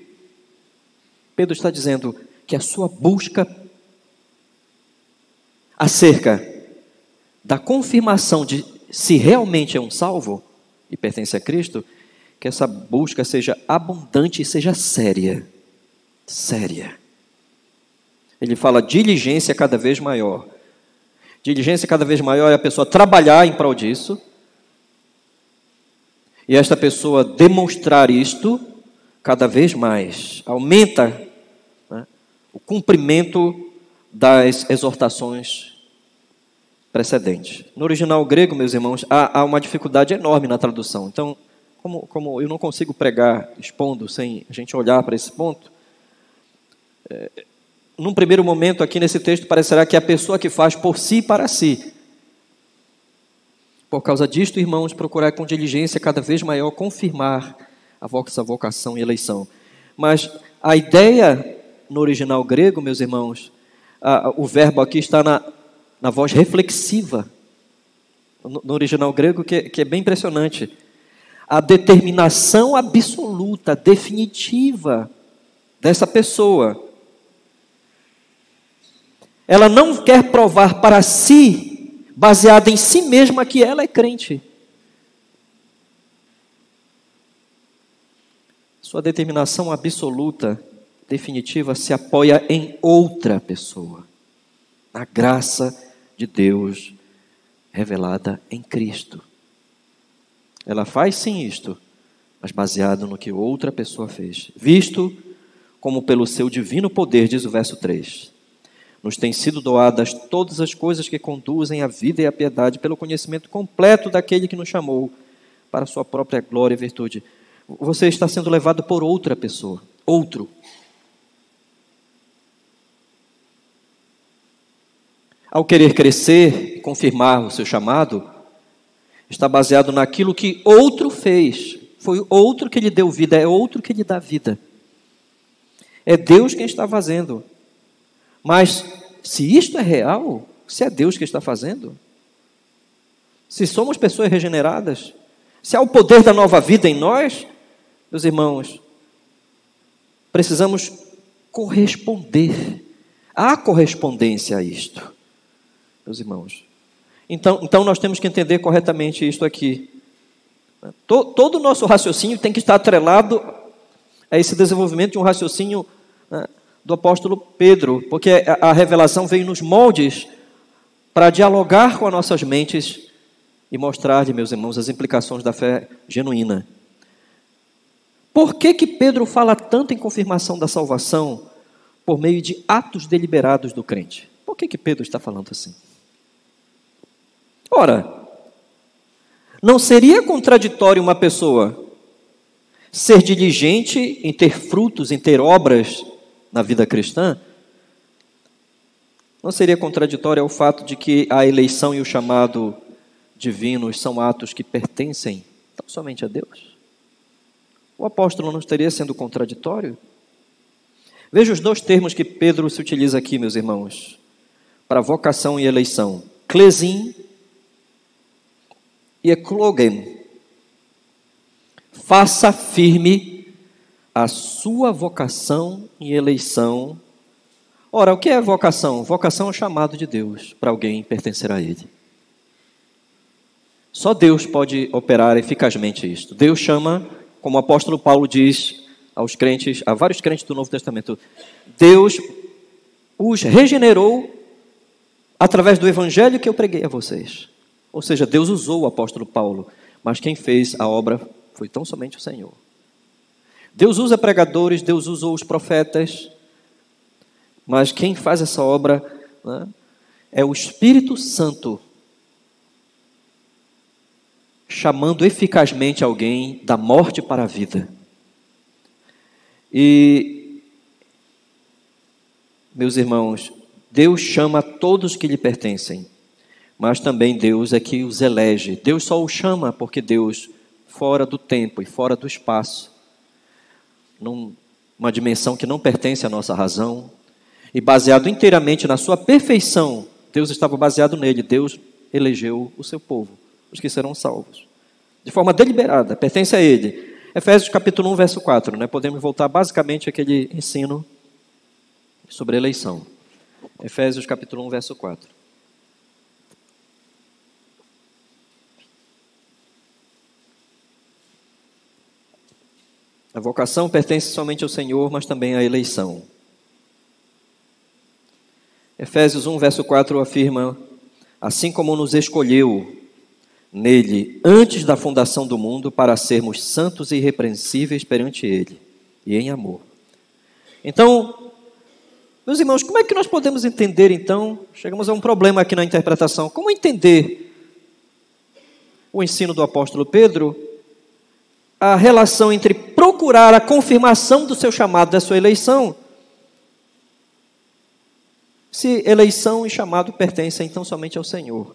Pedro está dizendo que a sua busca acerca da confirmação de se realmente é um salvo e pertence a Cristo, que essa busca seja abundante e seja séria. Séria. Ele fala diligência cada vez maior. Diligência cada vez maior é a pessoa trabalhar em prol disso, e esta pessoa demonstrar isto cada vez mais. Aumenta, né, o cumprimento das exortações precedentes. No original grego, meus irmãos, há uma dificuldade enorme na tradução. Então, como eu não consigo pregar expondo sem a gente olhar para esse ponto, num primeiro momento aqui nesse texto parecerá que é a pessoa que faz por si e para si. Por causa disto, irmãos, procurai com diligência cada vez maior confirmar a vossa vocação e eleição. Mas a ideia no original grego, meus irmãos, o verbo aqui está na voz reflexiva. No original grego, que é bem impressionante. A determinação absoluta, definitiva dessa pessoa. Ela não quer provar para si, baseada em si mesma, que ela é crente. Sua determinação absoluta, definitiva, se apoia em outra pessoa. Na graça de Deus revelada em Cristo. Ela faz sim isto, mas baseado no que outra pessoa fez. Visto como pelo seu divino poder, diz o verso 3, nos têm sido doadas todas as coisas que conduzem à vida e à piedade, pelo conhecimento completo daquele que nos chamou para a sua própria glória e virtude. Você está sendo levado por outra pessoa, outro. Ao querer crescer e confirmar o seu chamado, está baseado naquilo que outro fez. Foi outro que lhe deu vida, é outro que lhe dá vida. É Deus quem está fazendo. Mas se isto é real, se é Deus que está fazendo, se somos pessoas regeneradas, se há o poder da nova vida em nós, meus irmãos, precisamos corresponder. Há correspondência a isto, meus irmãos. Então nós temos que entender corretamente isto aqui. Todo o nosso raciocínio tem que estar atrelado a esse desenvolvimento de um raciocínio, né, do apóstolo Pedro, porque a revelação veio nos moldes para dialogar com as nossas mentes e mostrar, meus irmãos, as implicações da fé genuína. Por que Pedro fala tanto em confirmação da salvação por meio de atos deliberados do crente? Por que Pedro está falando assim? Ora, não seria contraditório uma pessoa ser diligente em ter frutos, em ter obras na vida cristã? Não seria contraditório ao fato de que a eleição e o chamado divinos são atos que pertencem tão somente a Deus? O apóstolo não estaria sendo contraditório? Veja os dois termos que Pedro se utiliza aqui, meus irmãos, para vocação e eleição: klesin e eklogen. Faça firme a sua vocação e eleição. Ora, o que é vocação? Vocação é o chamado de Deus para alguém pertencer a Ele. Só Deus pode operar eficazmente isto. Deus chama, como o apóstolo Paulo diz aos crentes, a vários crentes do Novo Testamento, Deus os regenerou através do evangelho que eu preguei a vocês. Ou seja, Deus usou o apóstolo Paulo, mas quem fez a obra foi tão somente o Senhor. Deus usa pregadores, Deus usou os profetas, mas quem faz essa obra, né, é o Espírito Santo, chamando eficazmente alguém da morte para a vida. E, meus irmãos, Deus chama todos que lhe pertencem, mas também Deus é que os elege. Deus só os chama porque Deus, fora do tempo e fora do espaço, numa dimensão que não pertence à nossa razão, e baseado inteiramente na sua perfeição, Deus estava baseado nele. Deus elegeu o seu povo, os que serão salvos. De forma deliberada, pertence a ele. Efésios capítulo 1, verso 4. Né? Podemos voltar basicamente àquele ensino sobre eleição. Efésios capítulo 1, verso 4. A vocação pertence somente ao Senhor, mas também à eleição. Efésios 1, verso 4 afirma: assim como nos escolheu nele antes da fundação do mundo para sermos santos e irrepreensíveis perante ele e em amor. Então, meus irmãos, como é que nós podemos entender então? Chegamos a um problema aqui na interpretação. Como entender o ensino do apóstolo Pedro? A relação entre procurar a confirmação do seu chamado, da sua eleição. Se eleição e chamado pertencem então somente ao Senhor.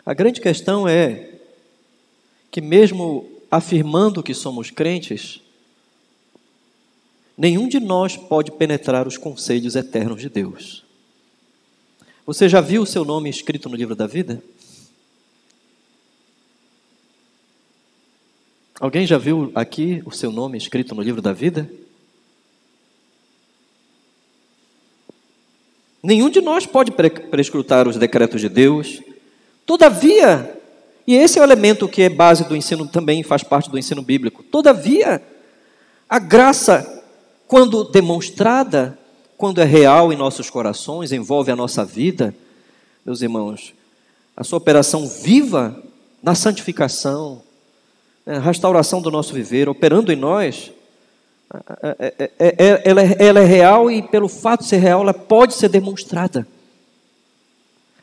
A grande questão é que mesmo afirmando que somos crentes, nenhum de nós pode penetrar os conselhos eternos de Deus. Você já viu o seu nome escrito no livro da vida? Alguém já viu aqui o seu nome escrito no livro da vida? Nenhum de nós pode prescrutar os decretos de Deus. Todavia, e esse é o elemento que é base do ensino, também faz parte do ensino bíblico. Todavia, a graça, quando demonstrada, quando é real em nossos corações, envolve a nossa vida, meus irmãos, a sua operação viva na santificação, a restauração do nosso viver, operando em nós, ela é real e pelo fato de ser real, ela pode ser demonstrada.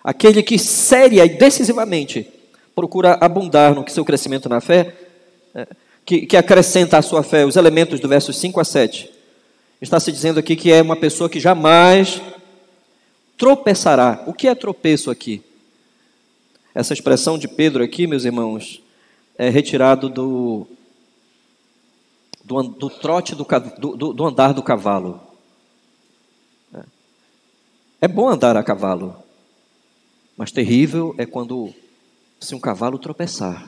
Aquele que séria e decisivamente procura abundar no seu crescimento na fé, que acrescenta à sua fé os elementos do versos 5 a 7, está se dizendo aqui que é uma pessoa que jamais tropeçará. O que é tropeço aqui? Essa expressão de Pedro aqui, meus irmãos, é retirado do trote do andar do cavalo. É bom andar a cavalo, mas terrível é quando, se um cavalo tropeçar,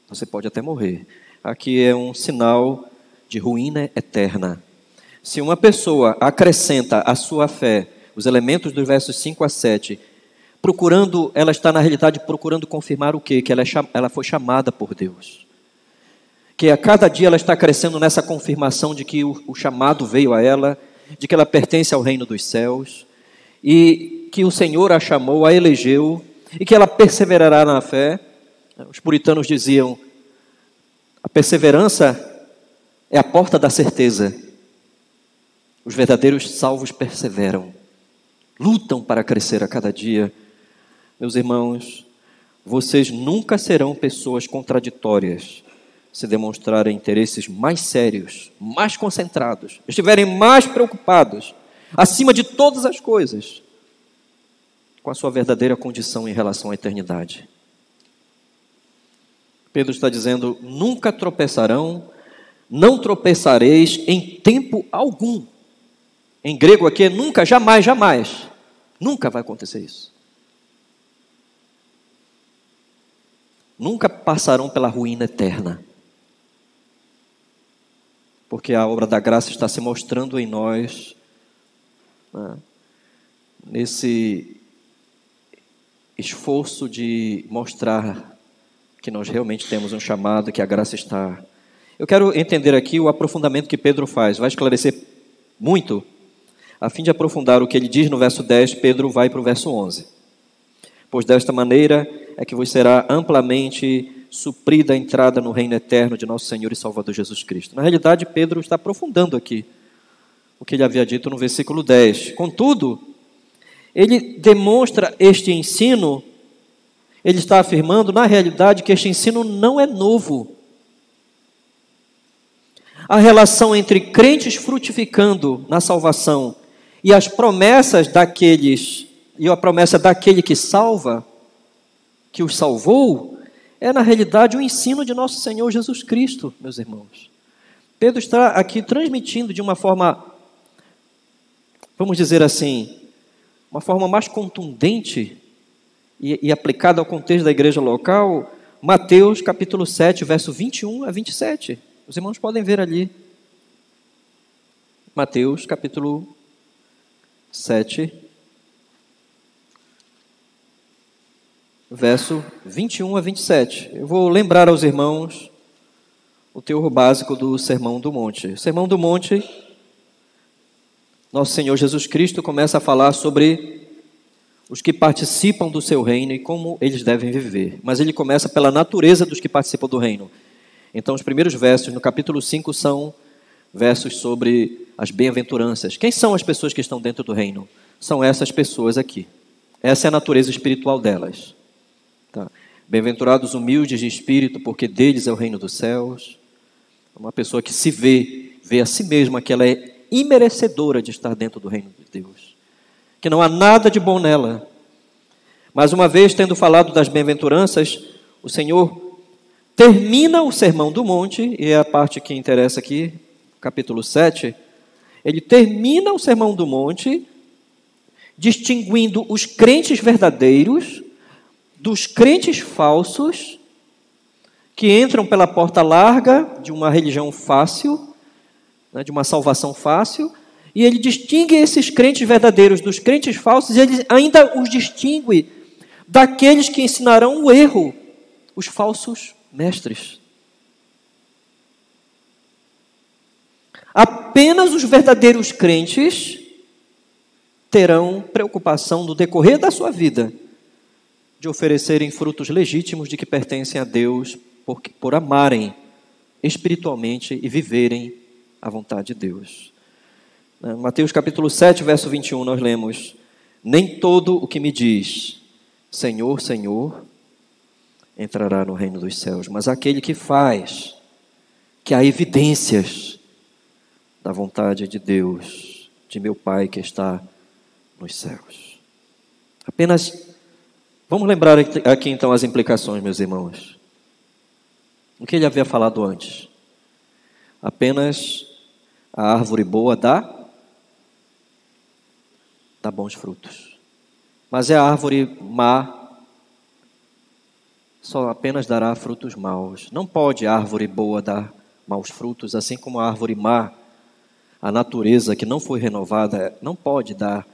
você pode até morrer. Aqui é um sinal de ruína eterna. Se uma pessoa acrescenta à sua fé os elementos dos versos 5 a 7, ela está na realidade procurando confirmar o quê? Que ela foi chamada por Deus. Que a cada dia ela está crescendo nessa confirmação de que o chamado veio a ela, de que ela pertence ao reino dos céus, e que o Senhor a chamou, a elegeu, e que ela perseverará na fé. Os puritanos diziam: a perseverança é a porta da certeza. Os verdadeiros salvos perseveram, lutam para crescer a cada dia. Meus irmãos, vocês nunca serão pessoas contraditórias se demonstrarem interesses mais sérios, mais concentrados, estiverem mais preocupados, acima de todas as coisas, com a sua verdadeira condição em relação à eternidade. Pedro está dizendo: nunca tropeçarão, não tropeçareis em tempo algum. Em grego aqui é nunca, jamais, jamais. Nunca vai acontecer isso. Nunca passarão pela ruína eterna. Porque a obra da graça está se mostrando em nós, né, nesse esforço de mostrar que nós realmente temos um chamado, que a graça está. Eu quero entender aqui o aprofundamento que Pedro faz. Vai esclarecer muito. A fim de aprofundar o que ele diz no verso 10, Pedro vai para o verso 11. Pois desta maneira é que vos será amplamente suprida a entrada no reino eterno de nosso Senhor e Salvador Jesus Cristo. Na realidade, Pedro está aprofundando aqui o que ele havia dito no versículo 10. Contudo, ele demonstra este ensino, ele está afirmando, na realidade, que este ensino não é novo. A relação entre crentes frutificando na salvação e as promessas daqueles, e a promessa daquele que salva, que os salvou, é na realidade o ensino de nosso Senhor Jesus Cristo, meus irmãos. Pedro está aqui transmitindo de uma forma, vamos dizer assim, uma forma mais contundente e aplicada ao contexto da igreja local, Mateus capítulo 7, verso 21 a 27. Os irmãos podem ver ali. Mateus capítulo 7, verso 21 a 27. Eu vou lembrar aos irmãos o teor básico do Sermão do Monte. O Sermão do Monte, nosso Senhor Jesus Cristo começa a falar sobre os que participam do seu reino e como eles devem viver. Mas ele começa pela natureza dos que participam do reino. Então, os primeiros versos no capítulo 5 são versos sobre as bem-aventuranças. Quem são as pessoas que estão dentro do reino? São essas pessoas aqui. Essa é a natureza espiritual delas. Tá? Bem-aventurados humildes de espírito, porque deles é o reino dos céus. Uma pessoa que se vê a si mesma que ela é imerecedora de estar dentro do reino de Deus, que não há nada de bom nela. Mas uma vez tendo falado das bem-aventuranças, o Senhor termina o Sermão do Monte, e é a parte que interessa aqui, capítulo 7, ele termina o Sermão do Monte distinguindo os crentes verdadeiros dos crentes falsos, que entram pela porta larga de uma religião fácil, né, de uma salvação fácil, e ele distingue esses crentes verdadeiros dos crentes falsos, e ele ainda os distingue daqueles que ensinarão o erro, os falsos mestres. Apenas os verdadeiros crentes terão preocupação no decorrer da sua vida de oferecerem frutos legítimos de que pertencem a Deus, por amarem espiritualmente e viverem a vontade de Deus. Mateus capítulo 7, verso 21, nós lemos: nem todo o que me diz Senhor, Senhor, entrará no reino dos céus, mas aquele que faz, que há evidências da vontade de Deus, de meu Pai que está nos céus. Apenas, vamos lembrar aqui então as implicações, meus irmãos. O que ele havia falado antes? Apenas a árvore boa dá bons frutos. Mas a árvore má só apenas dará frutos maus. Não pode a árvore boa dar maus frutos, assim como a árvore má, a natureza que não foi renovada, não pode dar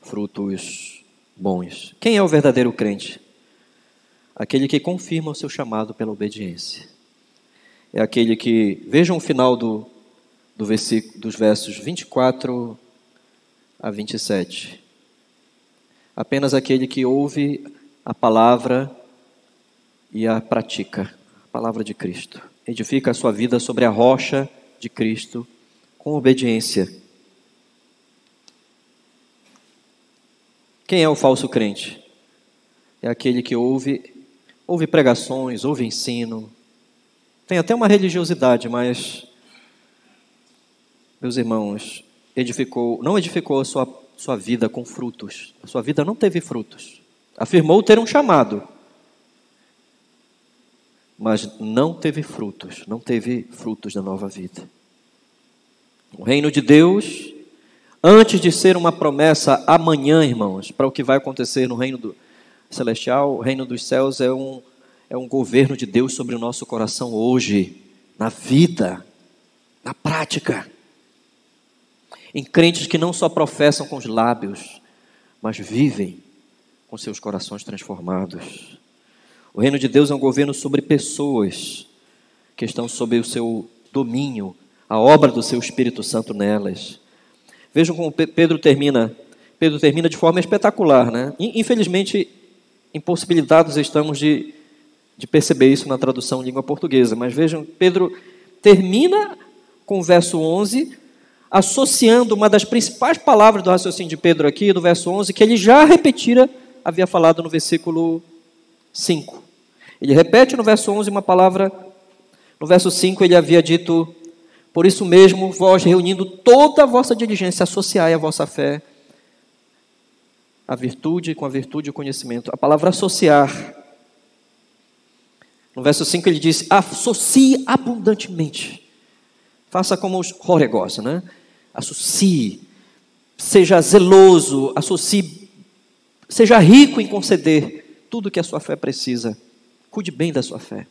frutos bons. Quem é o verdadeiro crente? Aquele que confirma o seu chamado pela obediência. É aquele que, vejam o final dos versos 24 a 27. Apenas aquele que ouve a palavra e a pratica, a palavra de Cristo. Edifica a sua vida sobre a rocha de Cristo, com obediência. Quem é o falso crente? É aquele que ouve pregações, ouve ensino, tem até uma religiosidade, mas, meus irmãos, não edificou a sua vida com frutos. A sua vida não teve frutos. Afirmou ter um chamado, mas não teve frutos da nova vida. O reino de Deus, antes de ser uma promessa amanhã, irmãos, para o que vai acontecer no reino celestial, o reino dos céus é um governo de Deus sobre o nosso coração hoje, na vida, na prática. Em crentes que não só professam com os lábios, mas vivem com seus corações transformados. O reino de Deus é um governo sobre pessoas que estão sob o seu domínio, a obra do seu Espírito Santo nelas. Vejam como Pedro termina de forma espetacular, né? Infelizmente, impossibilitados estamos de perceber isso na tradução em língua portuguesa, mas vejam, Pedro termina com o verso 11, associando uma das principais palavras do raciocínio de Pedro aqui, do verso 11, que ele já havia falado no versículo 5. Ele repete no verso 11 uma palavra, no verso 5 ele havia dito: por isso mesmo, vós reunindo toda a vossa diligência, associai a vossa fé a virtude, com a virtude o conhecimento. A palavra associar. No verso 5 ele diz: associe abundantemente. Faça como os horegós, né? Associe, seja zeloso, associe Seja rico em conceder tudo que a sua fé precisa. Cuide bem da sua fé.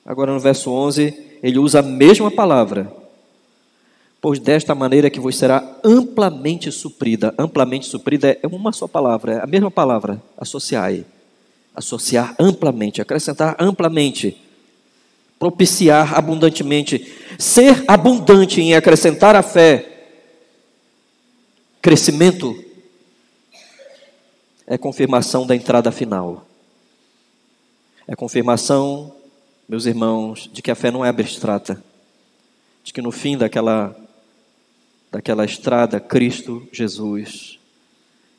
Agora no verso 11, ele usa a mesma palavra. Pois desta maneira que vos será amplamente suprida. Amplamente suprida é uma só palavra, é a mesma palavra, associai. Associar amplamente, acrescentar amplamente. Propiciar abundantemente. Ser abundante em acrescentar a fé. Crescimento é confirmação da entrada final. É confirmação, meus irmãos, de que a fé não é abstrata. De que no fim daquela estrada, Cristo Jesus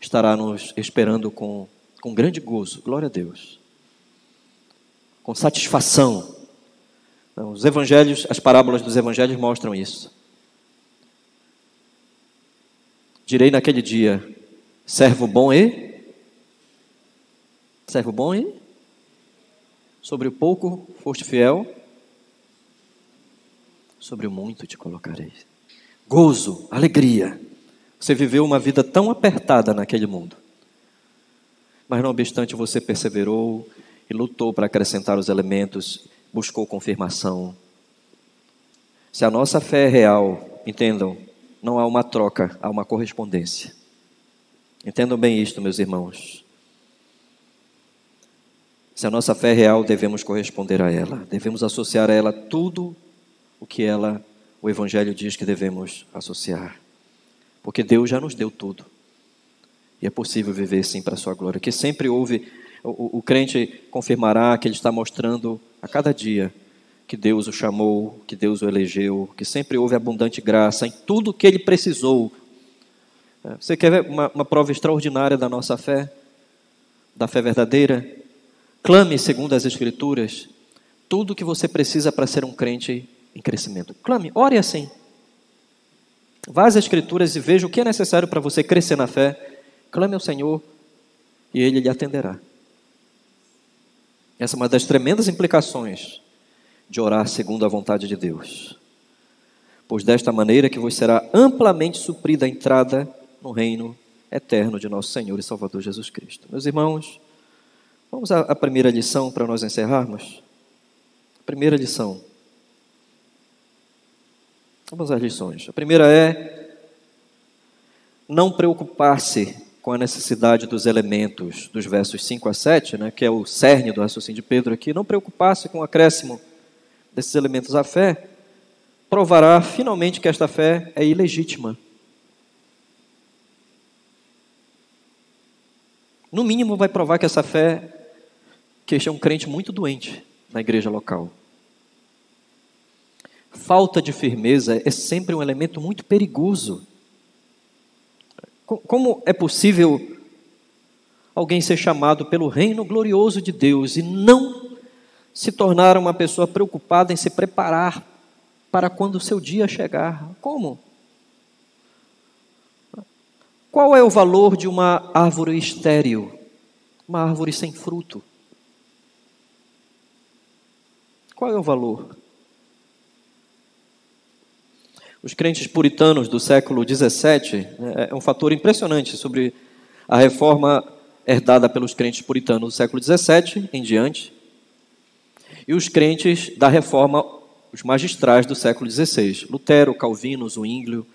estará nos esperando com grande gozo. Glória a Deus. Com satisfação. Os evangelhos, as parábolas dos evangelhos mostram isso. Direi naquele dia, servo bom e sobre o pouco foste fiel, sobre o muito te colocarei. Gozo, alegria. Você viveu uma vida tão apertada naquele mundo, mas não obstante você perseverou e lutou para acrescentar os elementos, buscou confirmação. Se a nossa fé é real, entendam, não há uma troca, há uma correspondência. Entendam bem isto, meus irmãos. Se a nossa fé é real, devemos corresponder a ela. Devemos associar a ela tudo o que o Evangelho diz que devemos associar. Porque Deus já nos deu tudo. E é possível viver sim para a sua glória. Que sempre houve, o crente confirmará que ele está mostrando a cada dia que Deus o chamou, que Deus o elegeu, que sempre houve abundante graça em tudo que ele precisou. Você quer ver uma prova extraordinária da nossa fé? Da fé verdadeira? Clame segundo as Escrituras tudo o que você precisa para ser um crente em crescimento. Clame, ore assim. Vá às Escrituras e veja o que é necessário para você crescer na fé. Clame ao Senhor e Ele lhe atenderá. Essa é uma das tremendas implicações de orar segundo a vontade de Deus. Pois desta maneira que vos será amplamente suprida a entrada no reino eterno de nosso Senhor e Salvador Jesus Cristo. Meus irmãos, vamos à primeira lição para nós encerrarmos. Primeira lição. Vamos às lições. A primeira é não preocupar-se com a necessidade dos elementos dos versos 5 a 7, que é o cerne do raciocínio de Pedro aqui. Não preocupar-se com o acréscimo desses elementos à fé, provará finalmente que esta fé é ilegítima. No mínimo vai provar que essa fé, que este é um crente muito doente na igreja local. Falta de firmeza é sempre um elemento muito perigoso. Como é possível alguém ser chamado pelo reino glorioso de Deus e não se tornar uma pessoa preocupada em se preparar para quando o seu dia chegar? Como? Qual é o valor de uma árvore estéril? Uma árvore sem fruto? Qual é o valor? Os crentes puritanos do século XVII, é um fator impressionante sobre a reforma herdada pelos crentes puritanos do século XVII em diante, e os crentes da reforma, os magistrais do século XVI, Lutero, Calvino, Zwinglio,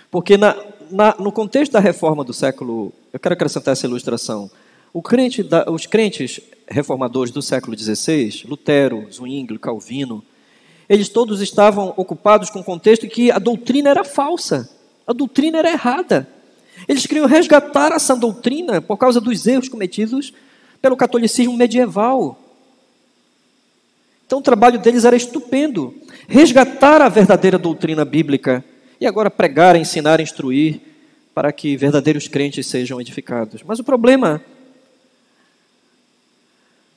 porque no contexto da reforma do século, eu quero acrescentar essa ilustração, os crentes reformadores do século XVI, Lutero, Zwinglio, Calvino, eles todos estavam ocupados com o contexto em que a doutrina era falsa, a doutrina era errada. Eles queriam resgatar essa doutrina por causa dos erros cometidos pelo catolicismo medieval. Então o trabalho deles era estupendo, resgatar a verdadeira doutrina bíblica e agora pregar, ensinar, instruir para que verdadeiros crentes sejam edificados. Mas o problema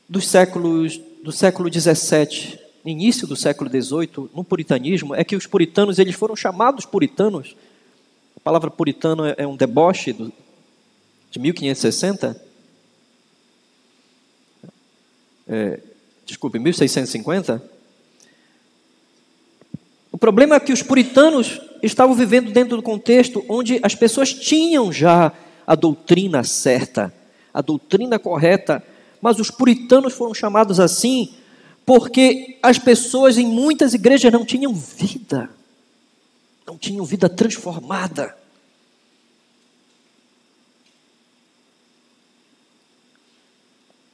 do século XVII, início do século XVIII, no puritanismo, é que os puritanos, eles foram chamados puritanos. A palavra puritano é um deboche de 1560. 1650. O problema é que os puritanos estavam vivendo dentro do contexto onde as pessoas tinham já a doutrina certa, a doutrina correta. Mas os puritanos foram chamados assim porque as pessoas em muitas igrejas não tinham vida transformada.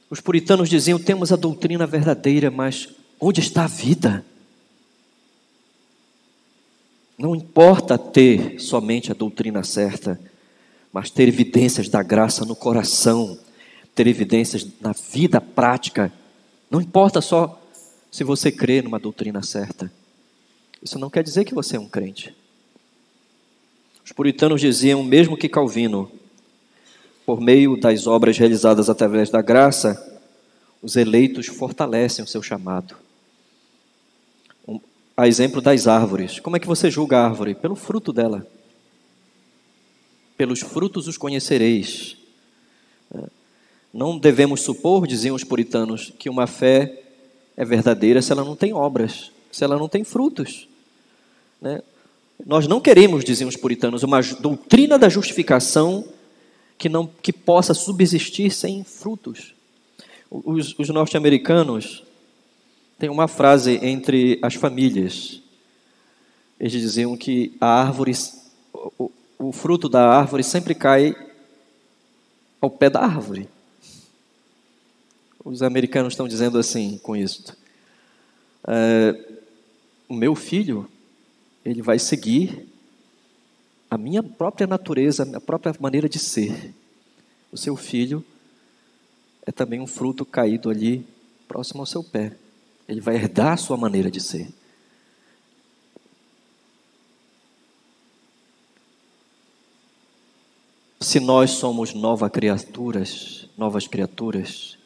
Os puritanos diziam: temos a doutrina verdadeira, mas onde está a vida? Não importa ter somente a doutrina certa, mas ter evidências da graça no coração, ter evidências na vida prática. Não importa só se você crê numa doutrina certa. Isso não quer dizer que você é um crente. Os puritanos diziam, mesmo que Calvino, por meio das obras realizadas através da graça, os eleitos fortalecem o seu chamado. A exemplo das árvores. Como é que você julga a árvore? Pelo fruto dela. Pelos frutos os conhecereis. Não devemos supor, diziam os puritanos, que uma fé é verdadeira se ela não tem obras, se ela não tem frutos. Nós não queremos, diziam os puritanos, uma doutrina da justificação que possa subsistir sem frutos. Os norte-americanos têm uma frase entre as famílias. Eles diziam que o fruto da árvore sempre cai ao pé da árvore. Os americanos estão dizendo assim com isso. O meu filho, ele vai seguir a minha própria natureza, a minha própria maneira de ser. O seu filho é também um fruto caído ali, próximo ao seu pé. Ele vai herdar a sua maneira de ser. Se nós somos novas criaturas,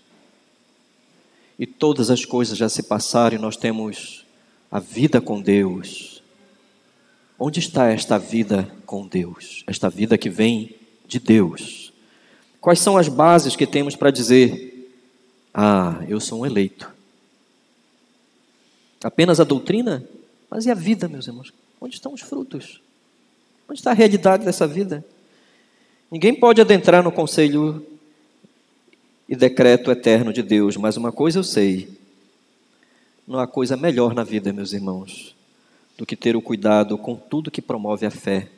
e todas as coisas já se passaram e nós temos a vida com Deus, onde está esta vida com Deus? Esta vida que vem de Deus. Quais são as bases que temos para dizer: eu sou um eleito? Apenas a doutrina? Mas e a vida, meus irmãos? Onde estão os frutos? Onde está a realidade dessa vida? Ninguém pode adentrar no conselho e decreto eterno de Deus, mas uma coisa eu sei: não há coisa melhor na vida, meus irmãos, do que ter o cuidado com tudo que promove a fé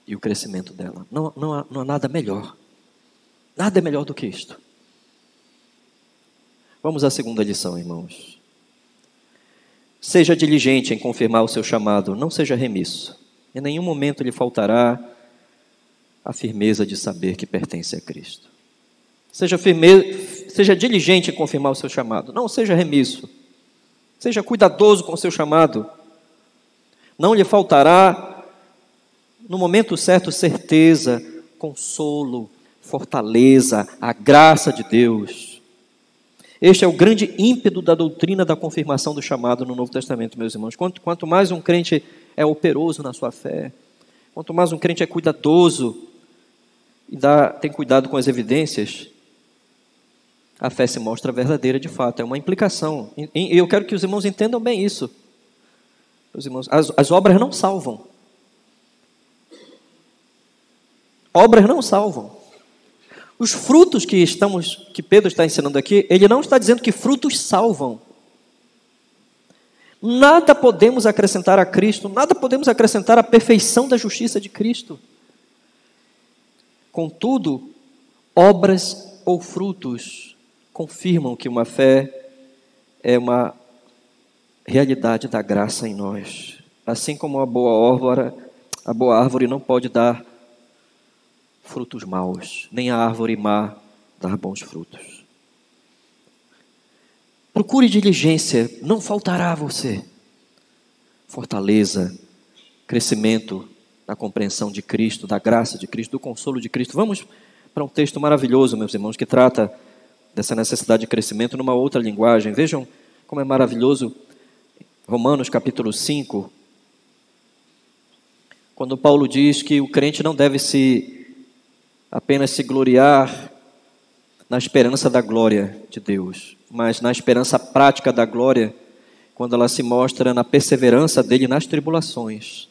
e o crescimento dela. Não há nada melhor. Nada é melhor do que isto. Vamos à segunda lição, irmãos. Seja diligente em confirmar o seu chamado, não seja remisso. Em nenhum momento lhe faltará a firmeza de saber que pertence a Cristo. Seja diligente em confirmar o seu chamado, não seja remisso. Seja cuidadoso com o seu chamado. Não lhe faltará, no momento certo, certeza, consolo, fortaleza, a graça de Deus. Este é o grande ímpeto da doutrina da confirmação do chamado no Novo Testamento, meus irmãos. Quanto mais um crente é operoso na sua fé, quanto mais um crente é cuidadoso e tem cuidado com as evidências, a fé se mostra verdadeira de fato. É uma implicação. E eu quero que os irmãos entendam bem isso. Os irmãos, as obras não salvam. Obras não salvam. Os frutos que Pedro está ensinando aqui, ele não está dizendo que frutos salvam. Nada podemos acrescentar a Cristo, nada podemos acrescentar à perfeição da justiça de Cristo. Contudo, obras ou frutos confirmam que uma fé é uma realidade da graça em nós. Assim como a boa árvore não pode dar frutos maus, nem a árvore má dar bons frutos. Procure diligência, não faltará a você. Fortaleza, crescimento na compreensão de Cristo, da graça de Cristo, do consolo de Cristo. Vamos para um texto maravilhoso, meus irmãos, que trata dessa necessidade de crescimento numa outra linguagem. Vejam como é maravilhoso. Romanos capítulo 5, quando Paulo diz que o crente não deve apenas se gloriar na esperança da glória de Deus, mas na esperança prática da glória, quando ela se mostra na perseverança dele nas tribulações.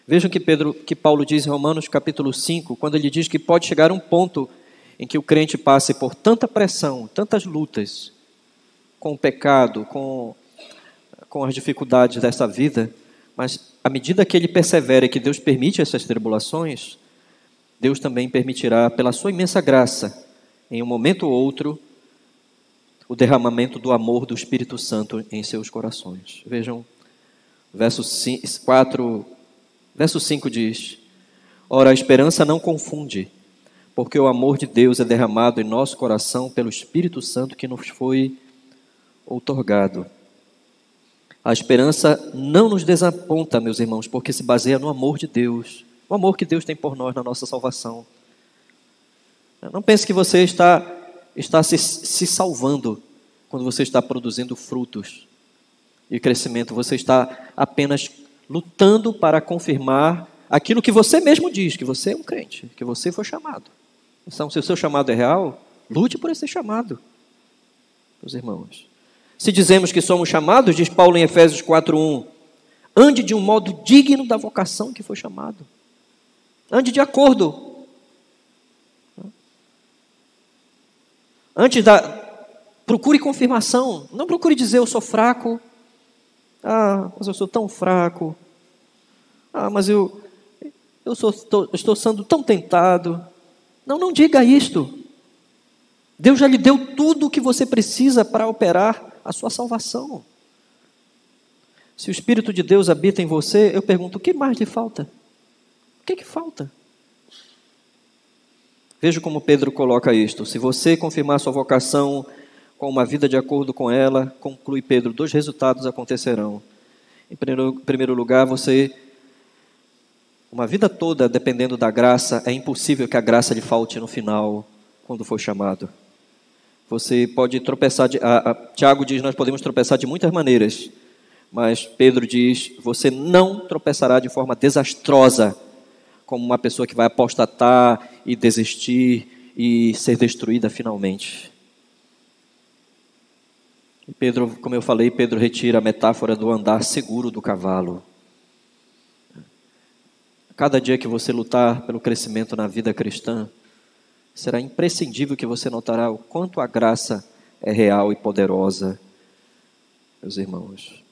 Vejam que Paulo diz em Romanos capítulo 5, quando ele diz que pode chegar um ponto em que o crente passe por tanta pressão, tantas lutas, com o pecado, com as dificuldades dessa vida, mas à medida que ele persevera e que Deus permite essas tribulações, Deus também permitirá, pela sua imensa graça, em um momento ou outro, o derramamento do amor do Espírito Santo em seus corações. Vejam, verso 5 diz: ora, a esperança não confunde, porque o amor de Deus é derramado em nosso coração pelo Espírito Santo que nos foi outorgado. A esperança não nos desaponta, meus irmãos, porque se baseia no amor de Deus, o amor que Deus tem por nós na nossa salvação. Não pense que você está se salvando quando você está produzindo frutos e crescimento. Você está apenas lutando para confirmar aquilo que você mesmo diz, que você é um crente, que você foi chamado. Então, se o seu chamado é real, lute por esse chamado, meus irmãos. Se dizemos que somos chamados, diz Paulo em Efésios 4:1, ande de um modo digno da vocação que foi chamado. Ande de acordo. Procure confirmação. Não procure dizer eu sou fraco. Mas eu sou tão fraco. Mas eu estou sendo tão tentado. Não diga isto. Deus já lhe deu tudo o que você precisa para operar a sua salvação. Se o Espírito de Deus habita em você, eu pergunto, o que mais lhe falta? O que falta? Veja como Pedro coloca isto. Se você confirmar sua vocação com uma vida de acordo com ela, conclui Pedro, 2 resultados acontecerão. Em primeiro lugar, uma vida toda dependendo da graça, é impossível que a graça lhe falte no final, quando for chamado. Você pode tropeçar, Tiago diz, nós podemos tropeçar de muitas maneiras, mas Pedro diz, você não tropeçará de forma desastrosa, como uma pessoa que vai apostatar e desistir e ser destruída finalmente. E Pedro, como eu falei, Pedro retira a metáfora do andar seguro do cavalo. Cada dia que você lutar pelo crescimento na vida cristã, será imprescindível que você notará o quanto a graça é real e poderosa, meus irmãos.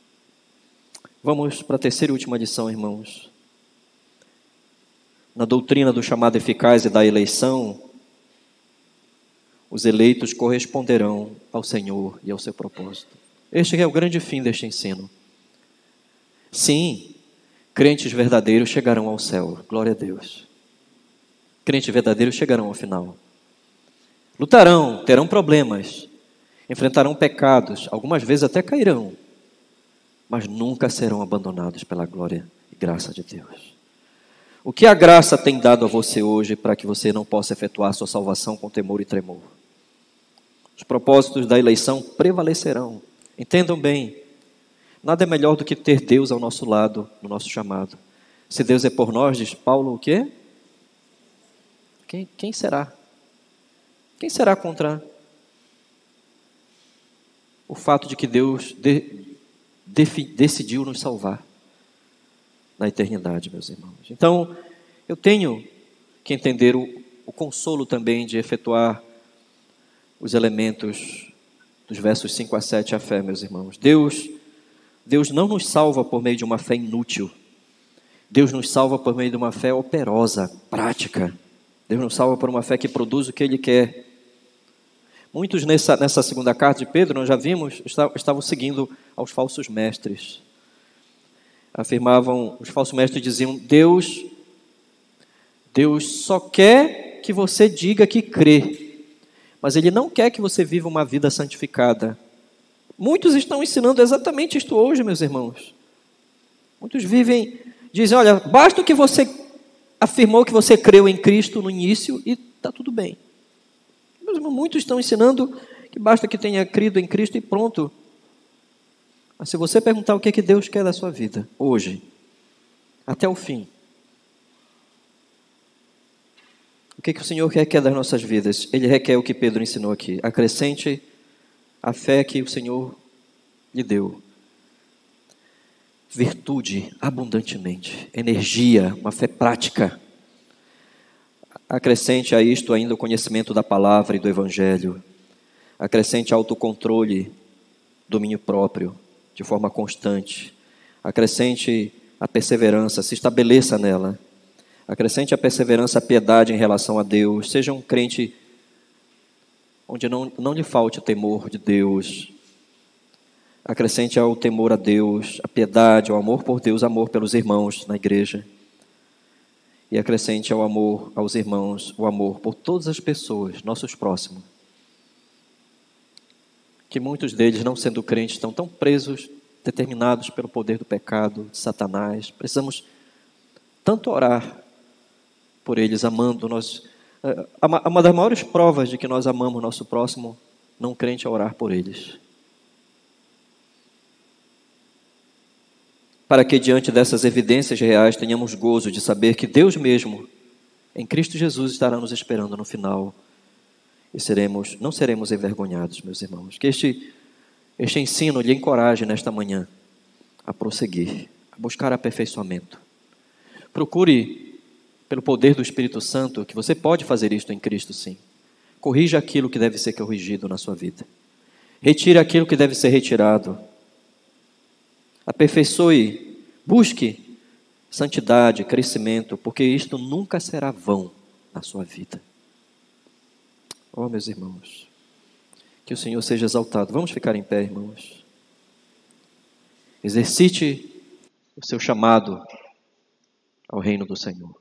Vamos para a terceira e última lição, irmãos. Na doutrina do chamado eficaz e da eleição, os eleitos corresponderão ao Senhor e ao seu propósito. Este é o grande fim deste ensino. Sim, crentes verdadeiros chegarão ao céu, glória a Deus. Crentes verdadeiros chegarão ao final. Lutarão, terão problemas, enfrentarão pecados, algumas vezes até cairão, mas nunca serão abandonados pela glória e graça de Deus. O que a graça tem dado a você hoje para que você não possa efetuar sua salvação com temor e tremor? Os propósitos da eleição prevalecerão. Entendam bem, nada é melhor do que ter Deus ao nosso lado, no nosso chamado. Se Deus é por nós, diz Paulo, o quê? Quem será? Quem será contra o fato de que Deus decidiu nos salvar na eternidade, meus irmãos? Então, eu tenho que entender o consolo também de efetuar os elementos dos versos 5 a 7, a fé, meus irmãos. Deus não nos salva por meio de uma fé inútil. Deus nos salva por meio de uma fé operosa, prática. Deus nos salva por uma fé que produz o que Ele quer. Muitos nessa segunda carta de Pedro, nós já vimos, estavam seguindo aos falsos mestres. Afirmavam, os falsos mestres diziam, Deus só quer que você diga que crê, mas Ele não quer que você viva uma vida santificada. Muitos estão ensinando exatamente isto hoje, meus irmãos. Muitos dizem, olha, basta que você afirmou que você creu em Cristo no início e está tudo bem. Meus irmãos, muitos estão ensinando que basta que tenha crido em Cristo e pronto. Mas se você perguntar o que é que Deus quer da sua vida, hoje, até o fim, o que é que o Senhor quer das nossas vidas? Ele requer o que Pedro ensinou aqui. Acrescente a fé que o Senhor lhe deu. virtude abundantemente, energia, uma fé prática. Acrescente a isto ainda o conhecimento da palavra e do evangelho. Acrescente autocontrole, domínio próprio, de forma constante. Acrescente a perseverança, se estabeleça nela. Acrescente a perseverança, a piedade em relação a Deus. Seja um crente onde não lhe falte o temor de Deus. Acrescente ao temor a Deus, a piedade, ao amor por Deus, amor pelos irmãos na igreja. E acrescente ao amor aos irmãos, o amor por todas as pessoas, nossos próximos. Que muitos deles, não sendo crentes, estão tão presos, determinados pelo poder do pecado, de Satanás. Precisamos tanto orar por eles, amando. Uma das maiores provas de que nós amamos nosso próximo não crente é orar por eles. Para que diante dessas evidências reais tenhamos gozo de saber que Deus mesmo, em Cristo Jesus, estará nos esperando no final. E não seremos envergonhados, meus irmãos. Que este ensino lhe encoraje nesta manhã a prosseguir, a buscar aperfeiçoamento. Procure, pelo poder do Espírito Santo, que você pode fazer isto em Cristo, sim. Corrija aquilo que deve ser corrigido na sua vida. Retire aquilo que deve ser retirado. Aperfeiçoe, busque santidade, crescimento, porque isto nunca será vão na sua vida. Oh, meus irmãos, que o Senhor seja exaltado. Vamos ficar em pé, irmãos. Exercite o seu chamado ao reino do Senhor.